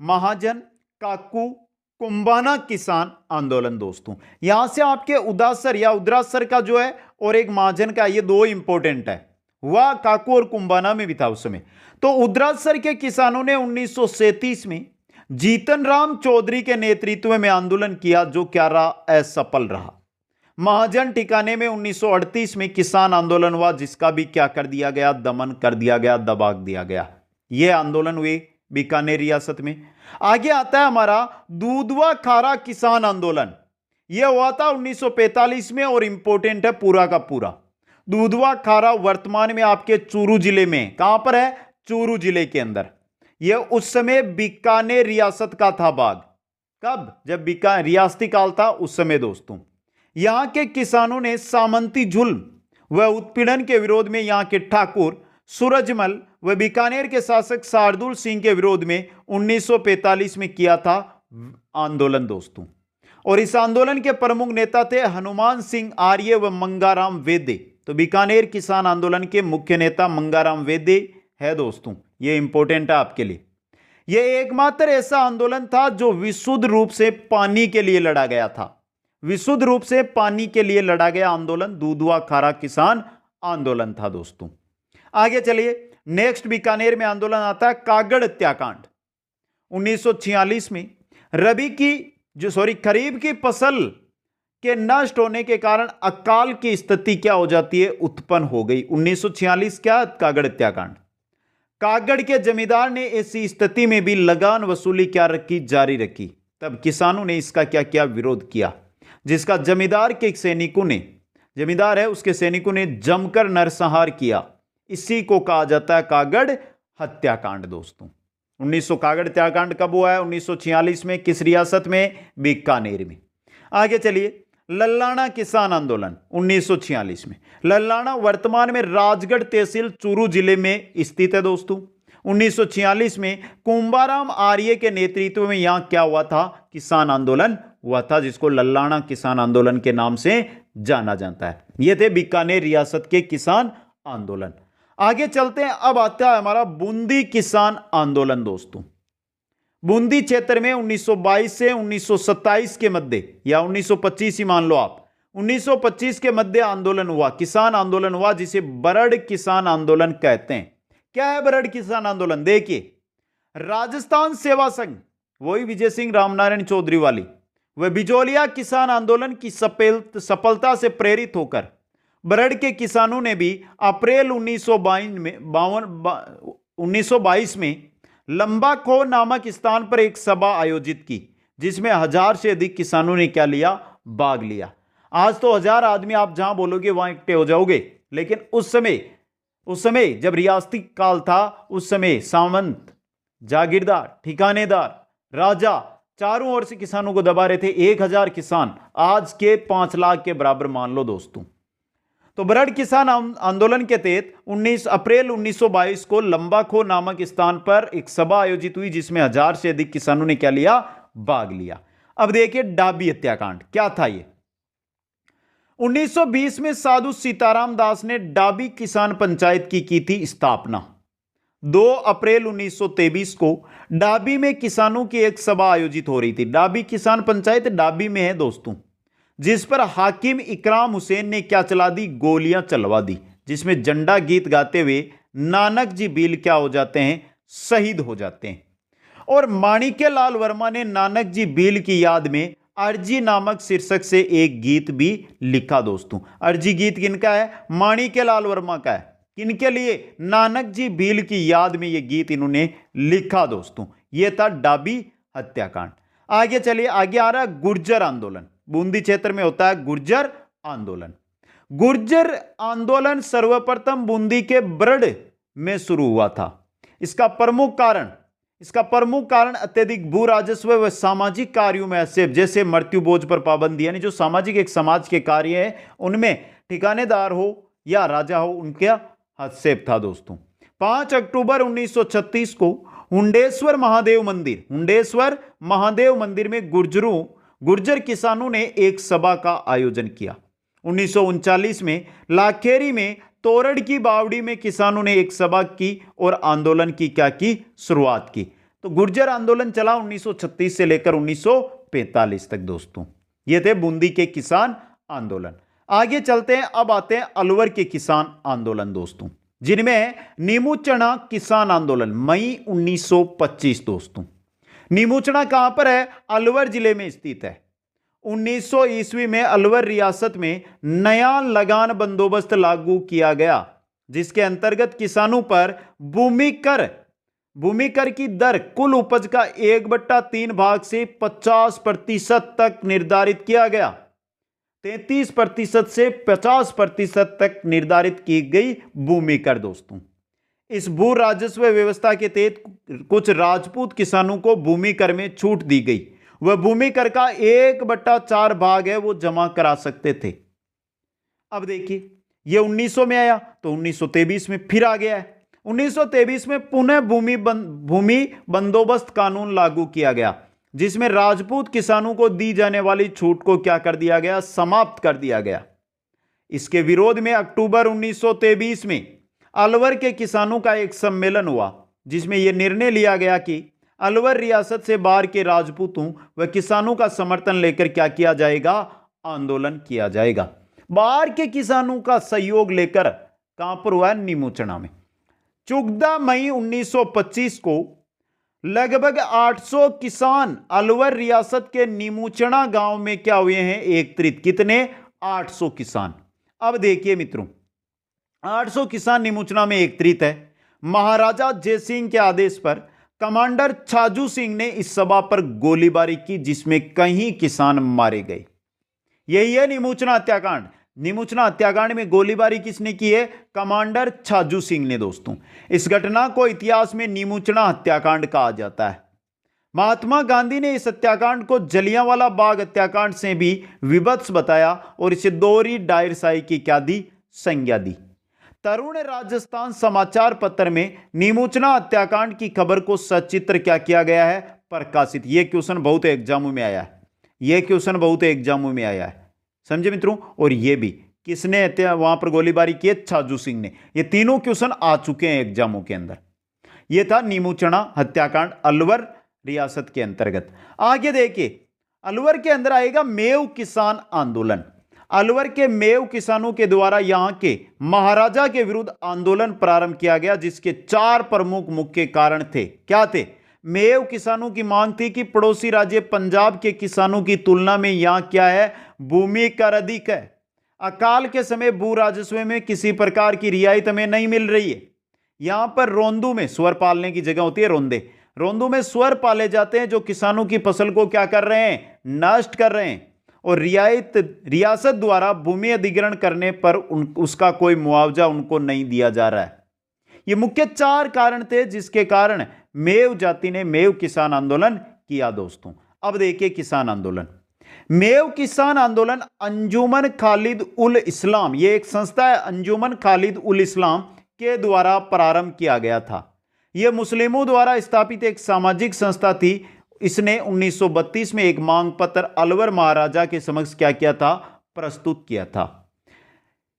महाजन काकू कुंबाना किसान आंदोलन। दोस्तों यहां से आपके उदासर या उदरासर का जो है और एक महाजन का, ये दो इंपॉर्टेंट है। वह काकू और कुंबाना में भी था उस समय। तो उदरासर के किसानों ने 1937 में जीतन राम चौधरी के नेतृत्व में आंदोलन किया, जो क्या रहा, असफल रहा। महाजन ठिकाने में 1938 में किसान आंदोलन हुआ, जिसका भी क्या कर दिया गया, दमन कर दिया गया, दबा दिया गया। यह आंदोलन हुए बीकानेर रियासत में। आगे आता है हमारा दूधवा खारा किसान आंदोलन। यह हुआ था 1945 में और इंपॉर्टेंट है पूरा का पूरा। दूधवा खारा वर्तमान में आपके चूरू जिले में, कहां पर है, चूरू जिले के अंदर। यह उस समय बीकानेर रियासत का था भाग। कब, जब बीकानेर रियासती काल था उस समय। दोस्तों यहां के किसानों ने सामंती जुल्म व उत्पीड़न के विरोध में यहां के ठाकुर सूरजमल व बीकानेर के शासक शार्दुल सिंह के विरोध में 1945 में किया था आंदोलन। दोस्तों और इस आंदोलन के प्रमुख नेता थे हनुमान सिंह आर्य व मंगाराम वेदे। तो बीकानेर किसान आंदोलन के मुख्य नेता मंगाराम वेदे है। दोस्तों यह इंपॉर्टेंट है आपके लिए। यह एकमात्र ऐसा आंदोलन था जो विशुद्ध रूप से पानी के लिए लड़ा गया था। विशुद्ध रूप से पानी के लिए लड़ा गया आंदोलन दूधवा खारा किसान आंदोलन था। दोस्तों आगे चलिए, नेक्स्ट बीकानेर में आंदोलन आता है कागड़ हत्याकांड। 1946 में खरीफ की फसल के नष्ट होने के कारण अकाल की स्थिति क्या हो जाती है, उत्पन्न हो गई। 1946 क्या, कागड़ हत्याकांड। कागड़ के जमींदार ने ऐसी स्थिति में भी लगान वसूली क्या रखी, जारी रखी। तब किसानों ने इसका क्या किया, विरोध किया, जिसका जमींदार के सैनिकों ने, जमींदार है उसके सैनिकों ने जमकर नरसंहार किया। इसी को कहा जाता है कागड़ हत्याकांड। दोस्तों 1900 कागड़ हत्याकांड कब हुआ है, 1946 में। किस रियासत में, बीकानेर में। आगे चलिए, लल्लाना किसान आंदोलन 1946 में। लल्लाना वर्तमान में राजगढ़ तहसील चूरू जिले में स्थित है। दोस्तों 1946 में कुंबाराम आर्य के नेतृत्व में यहां क्या हुआ था, किसान आंदोलन हुआ था, जिसको लल्लाना किसान आंदोलन के नाम से जाना जाता है। ये थे बीकानेर रियासत के किसान आंदोलन। आगे चलते हैं, अब आता है हमारा बूंदी किसान आंदोलन। दोस्तों बूंदी क्षेत्र में 1922 से 1927 के मध्य, या 1925 ही मान लो आप, 1925 के मध्य आंदोलन हुआ, किसान आंदोलन हुआ, जिसे बरड़ किसान आंदोलन कहते हैं। क्या है बरड़ किसान आंदोलन, देखिए, राजस्थान सेवा संघ, वही विजय सिंह रामनारायण चौधरी वाली, वह बिजोलिया किसान आंदोलन की सफलता से प्रेरित होकर बरड़ के किसानों ने भी अप्रैल 1922 में लंबा खो नामक स्थान पर एक सभा आयोजित की, जिसमें 1000 से अधिक किसानों ने क्या लिया, भाग लिया। आज तो 1000 आदमी आप जहां बोलोगे वहां इकट्ठे हो जाओगे, लेकिन उस समय जब रियासती काल था, उस समय सामंत, जागीरदार, ठिकानेदार, राजा चारों ओर से किसानों को दबा रहे थे। 1000 किसान आज के 5 लाख के बराबर मान लो दोस्तों। तो ब्रड किसान आंदोलन के तहत 19 अप्रैल 1922 को लंबाखो नामक स्थान पर एक सभा आयोजित हुई, जिसमें 1000 से अधिक किसानों ने क्या लिया, भाग लिया। अब देखिए डाबी हत्याकांड क्या था। ये 1920 में साधु सीताराम दास ने डाबी किसान पंचायत की थी स्थापना। 2 अप्रैल 1923 को डाबी में किसानों की एक सभा आयोजित हो रही थी। डाबी किसान पंचायत डाबी में है दोस्तों, जिस पर हाकिम इकराम हुसैन ने क्या चला दी, गोलियां चलवा दी, जिसमें झंडा गीत गाते हुए नानक जी भील क्या हो जाते हैं, शहीद हो जाते हैं। और माणिक्यलाल वर्मा ने नानक जी भील की याद में अर्जी नामक शीर्षक से एक गीत भी लिखा दोस्तों। अर्जी गीत किनका है, माणिक्यलाल वर्मा का है। किनके लिए, नानक जी भील की याद में यह गीत इन्होंने लिखा दोस्तों। यह था डाबी हत्याकांड। आगे चलिए, आगे आ रहा गुर्जर आंदोलन। बूंदी क्षेत्र में होता है गुर्जर आंदोलन। गुर्जर आंदोलन सर्वप्रथम बूंदी के ब्रड में शुरू हुआ था। इसका प्रमुख कारण अत्यधिक भू राजस्व व सामाजिक कार्यों में हस्तक्षेप, जैसे मृत्यु बोझ पर पाबंदी, यानी जो सामाजिक एक समाज के कार्य है उनमें ठिकानेदार हो या राजा हो, उनके हस्तक्षेप था दोस्तों। 5 अक्टूबर 1936 को हुंडेश्वर महादेव मंदिर में गुर्जर किसानों ने एक सभा का आयोजन किया। 1939 में लाखेरी में तोरड़ की बावड़ी में किसानों ने एक सभा की और आंदोलन की शुरुआत की। तो गुर्जर आंदोलन चला 1936 से लेकर 1945 तक दोस्तों। ये थे बूंदी के किसान आंदोलन। आगे चलते हैं, अब आते हैं अलवर के किसान आंदोलन दोस्तों, जिनमें नीमूचना किसान आंदोलन मई 1925 दोस्तों। नीमूचना कहां पर है, अलवर जिले में स्थित है। 1900 ईस्वी में अलवर रियासत में नया लगान बंदोबस्त लागू किया गया, जिसके अंतर्गत किसानों पर भूमि कर की दर कुल उपज का 1/3 भाग से 50% तक निर्धारित किया गया। 33% से 50% तक निर्धारित की गई भूमि कर दोस्तों। इस भू राजस्व व्यवस्था के तहत कुछ राजपूत किसानों को भूमि कर में छूट दी गई। वह भूमि कर का 1/4 भाग है वो जमा करा सकते थे। अब देखिए, यह 1900 में आया तो 1923 में फिर आ गया है। 1923 में पुनः भूमि बंदोबस्त कानून लागू किया गया, जिसमें राजपूत किसानों को दी जाने वाली छूट को क्या कर दिया गया, समाप्त कर दिया गया। इसके विरोध में अक्टूबर 1923 में अलवर के किसानों का एक सम्मेलन हुआ, जिसमें यह निर्णय लिया गया कि अलवर रियासत से बाहर के राजपूतों व किसानों का समर्थन लेकर क्या किया जाएगा, आंदोलन किया जाएगा। बाहर के किसानों का सहयोग लेकर कहां पर हुआ, नीमूचना में। 14 मई 1925 को लगभग 800 किसान अलवर रियासत के नीमूचना गांव में क्या हुए हैं, एकत्रित। कितने, 800 किसान। अब देखिए मित्रों, 800 किसान नीमूचना में एकत्रित है। महाराजा जयसिंह के आदेश पर कमांडर छाजू सिंह ने इस सभा पर गोलीबारी की, जिसमें कई किसान मारे गए। यही है नीमूचना हत्याकांड। नीमूचना हत्याकांड में गोलीबारी किसने की है, कमांडर छाजू सिंह ने दोस्तों। इस घटना को इतिहास में नीमूचना हत्याकांड कहा जाता है। महात्मा गांधी ने इस हत्याकांड को जलियांवाला बाग हत्याकांड से भी विभत्स बताया और इसे दोहरी डायरशाही की क्या दी, संज्ञा दी। तरुण राजस्थान समाचार पत्र में नीमूचना हत्याकांड की खबर को सचित्र क्या किया गया है, प्रकाशित। यह क्वेश्चन बहुत एग्जामों में आया है, समझे मित्रों। और यह भी किसने वहां पर गोलीबारी की है, छाजू सिंह ने। ये तीनों क्वेश्चन आ चुके हैं एग्जामों के अंदर। यह था नीमूचना हत्याकांड अलवर रियासत के अंतर्गत। आगे देखिए, अलवर के अंदर आएगा मेव किसान आंदोलन। अलवर के मेव किसानों के द्वारा यहां के महाराजा के विरुद्ध आंदोलन प्रारंभ किया गया, जिसके 4 प्रमुख मुख्य कारण थे। क्या थे, मेव किसानों की मांग थी कि पड़ोसी राज्य पंजाब के किसानों की तुलना में यहां क्या है, भूमि कर अधिक है। अकाल के समय भू राजस्व में किसी प्रकार की रियायत हमें नहीं मिल रही है। यहां पर रोंदू में सुअर पालने की जगह होती है, रोंदू में सुअर पाले जाते हैं, जो किसानों की फसल को क्या कर रहे हैं, नष्ट कर रहे हैं। और रियासत द्वारा भूमि अधिग्रहण करने पर उसका कोई मुआवजा उनको नहीं दिया जा रहा है। ये मुख्य 4 कारण थे जिसके कारण मेव जाति ने मेव किसान आंदोलन किया दोस्तों। अब देखिए किसान आंदोलन, मेव किसान आंदोलन अंजुमन खालिद उल इस्लाम, ये एक संस्था है अंजुमन खालिद उल इस्लाम के द्वारा प्रारंभ किया गया था। यह मुस्लिमों द्वारा स्थापित एक सामाजिक संस्था थी। इसने 1932 में एक मांग पत्र अलवर महाराजा के समक्ष क्या किया था, प्रस्तुत किया था।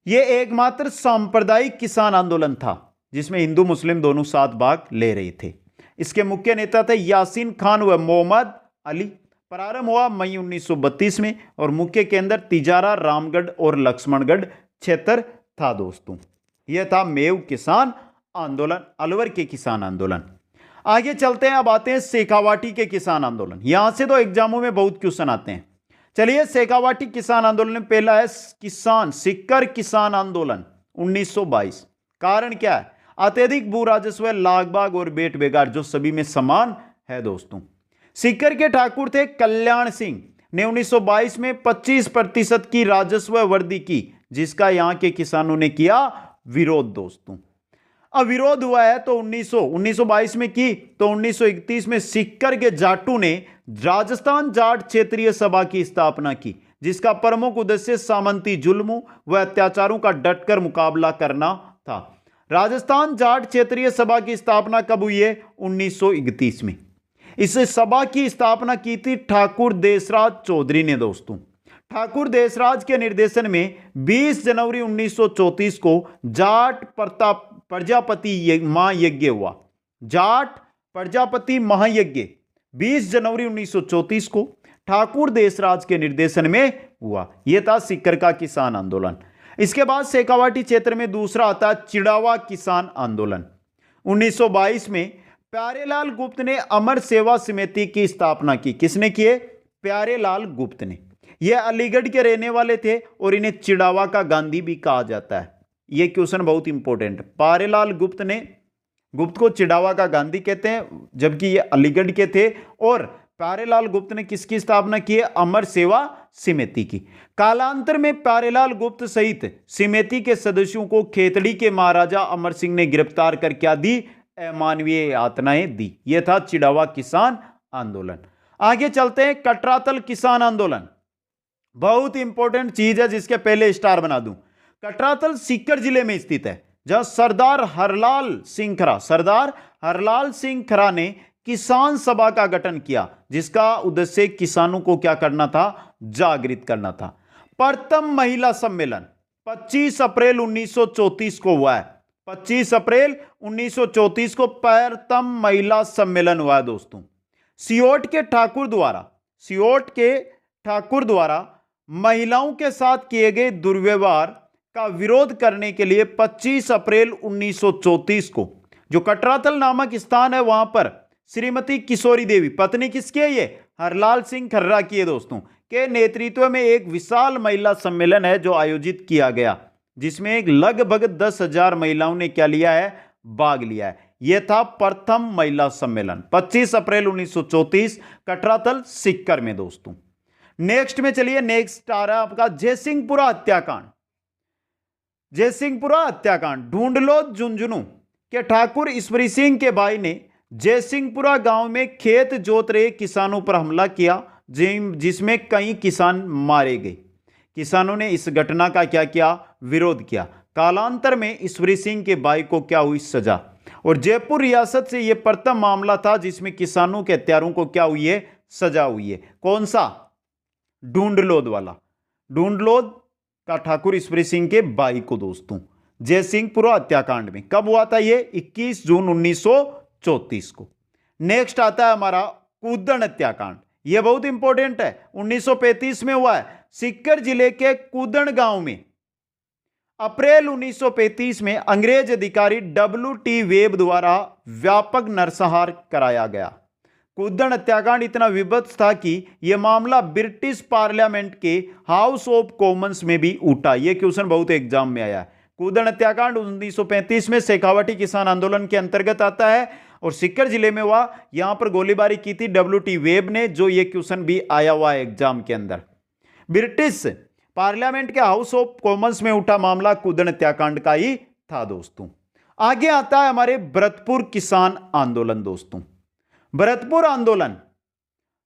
यह एकमात्र सांप्रदायिक किसान आंदोलन था जिसमें हिंदू मुस्लिम दोनों साथ भाग ले रहे थे। इसके मुख्य नेता थे यासीन खान व मोहम्मद अली। प्रारंभ हुआ मई 1932 में और मुख्य केंद्र तिजारा, रामगढ़ और लक्ष्मणगढ़ क्षेत्र था दोस्तों। यह था मेव किसान आंदोलन, अलवर के किसान आंदोलन। आगे चलते हैं, अब आते हैं शेखावाटी के किसान आंदोलन। यहां से तो एग्जामों में बहुत क्वेश्चन आते हैं। चलिए, शेखावाटी किसान आंदोलन में पहला है किसान सिक्कर किसान आंदोलन 1922। कारण क्या है, अत्यधिक भू राजस्व, लागबाग और बेट बेगार जो सभी में समान है दोस्तों। सीकर के ठाकुर थे कल्याण सिंह ने 1922 में 25% की राजस्व वृद्धि की, जिसका यहां के किसानों ने किया विरोध दोस्तों। अब विरोध हुआ है तो 1922 में की, तो 1931 में सीकर के जाटू ने राजस्थान जाट क्षेत्रीय सभा की स्थापना की, जिसका प्रमुख उद्देश्य सामंती जुल्मों व अत्याचारों का डटकर मुकाबला करना था। राजस्थान जाट क्षेत्रीय सभा की स्थापना कब हुई है, 1931 में। इस सभा की स्थापना की थी ठाकुर देशराज चौधरी ने दोस्तों। ठाकुर देशराज के निर्देशन में 20 जनवरी 1934 को जाट प्रजापति महायज्ञ हुआ। जाट प्रजापति महायज्ञ 20 जनवरी 1934 को ठाकुर देशराज के निर्देशन में हुआ। यह था सीकर का किसान आंदोलन। इसके बाद शेखावाटी क्षेत्र में दूसरा आता है चिड़ावा किसान आंदोलन। 1922 में प्यारेलाल गुप्त ने अमर सेवा समिति की स्थापना की। किसने किए, प्यारेलाल गुप्त ने। यह अलीगढ़ के रहने वाले थे और इन्हें चिड़ावा का गांधी भी कहा जाता है। यह क्वेश्चन बहुत इंपॉर्टेंट। प्यारेलाल गुप्त को चिड़ावा का गांधी कहते हैं, जबकि ये अलीगढ़ के थे। और प्यारेलाल गुप्त ने किसकी स्थापना की है, अमर सेवा समिति की। कालांतर में प्यारेलाल गुप्त सहित समिति के सदस्यों को खेतड़ी के महाराजा अमर सिंह ने गिरफ्तार कर क्या दी, अमानवीय यातनाएं दी। यह था चिड़ावा किसान आंदोलन। आगे चलते हैं, कटरातल किसान आंदोलन। बहुत इंपॉर्टेंट चीज है जिसके पहले स्टार बना दूं। कटरातल सीकर जिले में स्थित है, जहां सरदार हरलाल सिंह खरा ने किसान सभा का गठन किया, जिसका उद्देश्य किसानों को क्या करना था, जागृत करना था। प्रथम महिला सम्मेलन 25 अप्रैल 1934 को हुआ है। 25 अप्रैल 1934 को प्रथम महिला सम्मेलन हुआ है दोस्तों। सियोट के ठाकुर द्वारा महिलाओं के साथ किए गए दुर्व्यवहार का विरोध करने के लिए 25 अप्रैल 1934 को जो कटरातल नामक स्थान है, वहां पर श्रीमती किशोरी देवी, पत्नी किसकी है, ये हरलाल सिंह खर्रा की है दोस्तों, के नेतृत्व में एक विशाल महिला सम्मेलन है जो आयोजित किया गया, जिसमें लगभग 10,000 महिलाओं ने क्या लिया है, भाग लिया है। यह था प्रथम महिला सम्मेलन 25 अप्रैल 1934 कटरातल सीकर में दोस्तों। नेक्स्ट में चलिए, नेक्स्ट आ रहा है आपका जयसिंहपुरा हत्याकांड। जयसिंहपुरा हत्याकांड ढूंढलो झुंझुनू के ठाकुर ईश्वरी सिंह के भाई ने जयसिंहपुरा गांव में खेत जोत रहे किसानों पर हमला किया, जिसमें कई किसान मारे गए। किसानों ने इस घटना का क्या किया, विरोध किया। कालांतर में ईश्वरी सिंह के भाई को क्या हुई, सजा। और जयपुर रियासत से यह प्रथम मामला था जिसमें किसानों के हत्यारों को क्या हुई है, सजा हुई है। कौन सा, ढूंढलोद वाला। ढूंढलोद का ठाकुर ईश्वरी सिंह के भाई को दोस्तों जयसिंहपुरा हत्याकांड में कब हुआ था, ये 21 जून 1934 को। नेक्स्ट आता है हमारा कूदन हत्याकांड। यह बहुत इंपॉर्टेंट है, 1935 में हुआ है सीकर जिले के कूदन गांव में। अप्रैल 1935 में अंग्रेज अधिकारी WT वेब द्वारा व्यापक नरसंहार कराया गया। कूदन हत्याकांड इतना विभत्स था कि यह मामला ब्रिटिश पार्लियामेंट के हाउस ऑफ कॉमन्स में भी उठा। यह क्वेश्चन बहुत एग्जाम में आया है। कूदन हत्याकांड 1935 में शेखावाटी किसान आंदोलन के अंतर्गत आता है और सीकर जिले में हुआ। यहां पर गोलीबारी की थी WT वेब ने, जो यह क्वेश्चन भी आया हुआ है एग्जाम के अंदर। ब्रिटिश पार्लियामेंट के हाउस ऑफ कॉमन्स में उठा मामला कुदन हत्याकांड का ही था दोस्तों। आगे आता है हमारे भरतपुर किसान आंदोलन दोस्तों। भरतपुर आंदोलन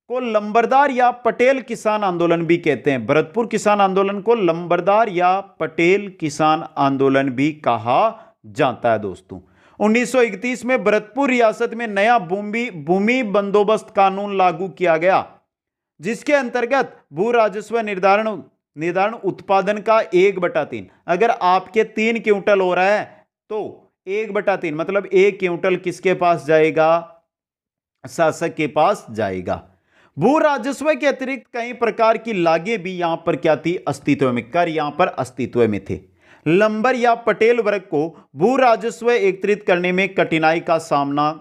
को लंबरदार या पटेल किसान आंदोलन भी कहते हैं। भरतपुर किसान आंदोलन को लंबरदार या पटेल किसान आंदोलन भी कहा जाता है दोस्तों। 1931 में भरतपुर रियासत में नया भूमि बंदोबस्त कानून लागू किया गया, जिसके अंतर्गत भू राजस्व निर्धारण उत्पादन का 1/3, अगर आपके 3 क्विंटल हो रहा है तो 1/3 मतलब 1 क्विंटल किसके पास जाएगा? शासक के पास जाएगा। भू राजस्व के अतिरिक्त कई प्रकार की लागें भी यहां पर क्या थी? अस्तित्व में, कर यहां पर अस्तित्व में थे। लंबर या पटेल वर्ग को भू राजस्व एकत्रित करने में कठिनाई का सामना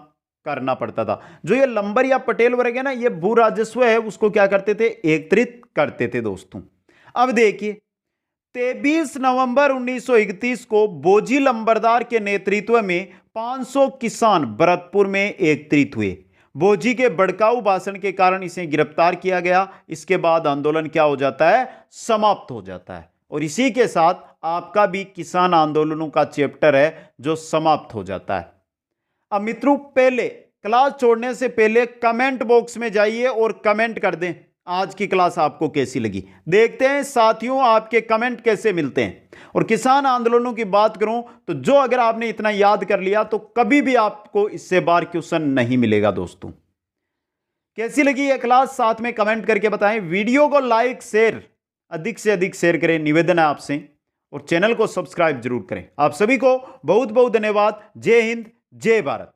करना पड़ता था। जो ये लंबर या पटेल वर्ग है ना, ये भू राजस्व है उसको क्या करते थे? एकत्रित करते थे दोस्तों। अब देखिए 23 नवंबर 1931 को बोजी लंबरदार के नेतृत्व में 500 किसान भरतपुर में एकत्रित हुए। बोजी के भड़काऊ भाषण के कारण इसे गिरफ्तार किया गया। इसके बाद आंदोलन क्या हो जाता है? समाप्त हो जाता है। और इसी के साथ आपका भी किसान आंदोलनों का चैप्टर है जो समाप्त हो जाता है। अब मित्रों, पहले क्लास छोड़ने से पहले कमेंट बॉक्स में जाइए और कमेंट कर दें आज की क्लास आपको कैसी लगी। देखते हैं साथियों आपके कमेंट कैसे मिलते हैं। और किसान आंदोलनों की बात करूं तो जो अगर आपने इतना याद कर लिया तो कभी भी आपको इससे बार क्वेश्चन नहीं मिलेगा दोस्तों। कैसी लगी यह क्लास साथ में कमेंट करके बताएं। वीडियो को लाइक शेयर अधिक से अधिक शेयर करें, निवेदन है आपसे, और चैनल को सब्सक्राइब जरूर करें। आप सभी को बहुत बहुत धन्यवाद। जय हिंद, जय भारत।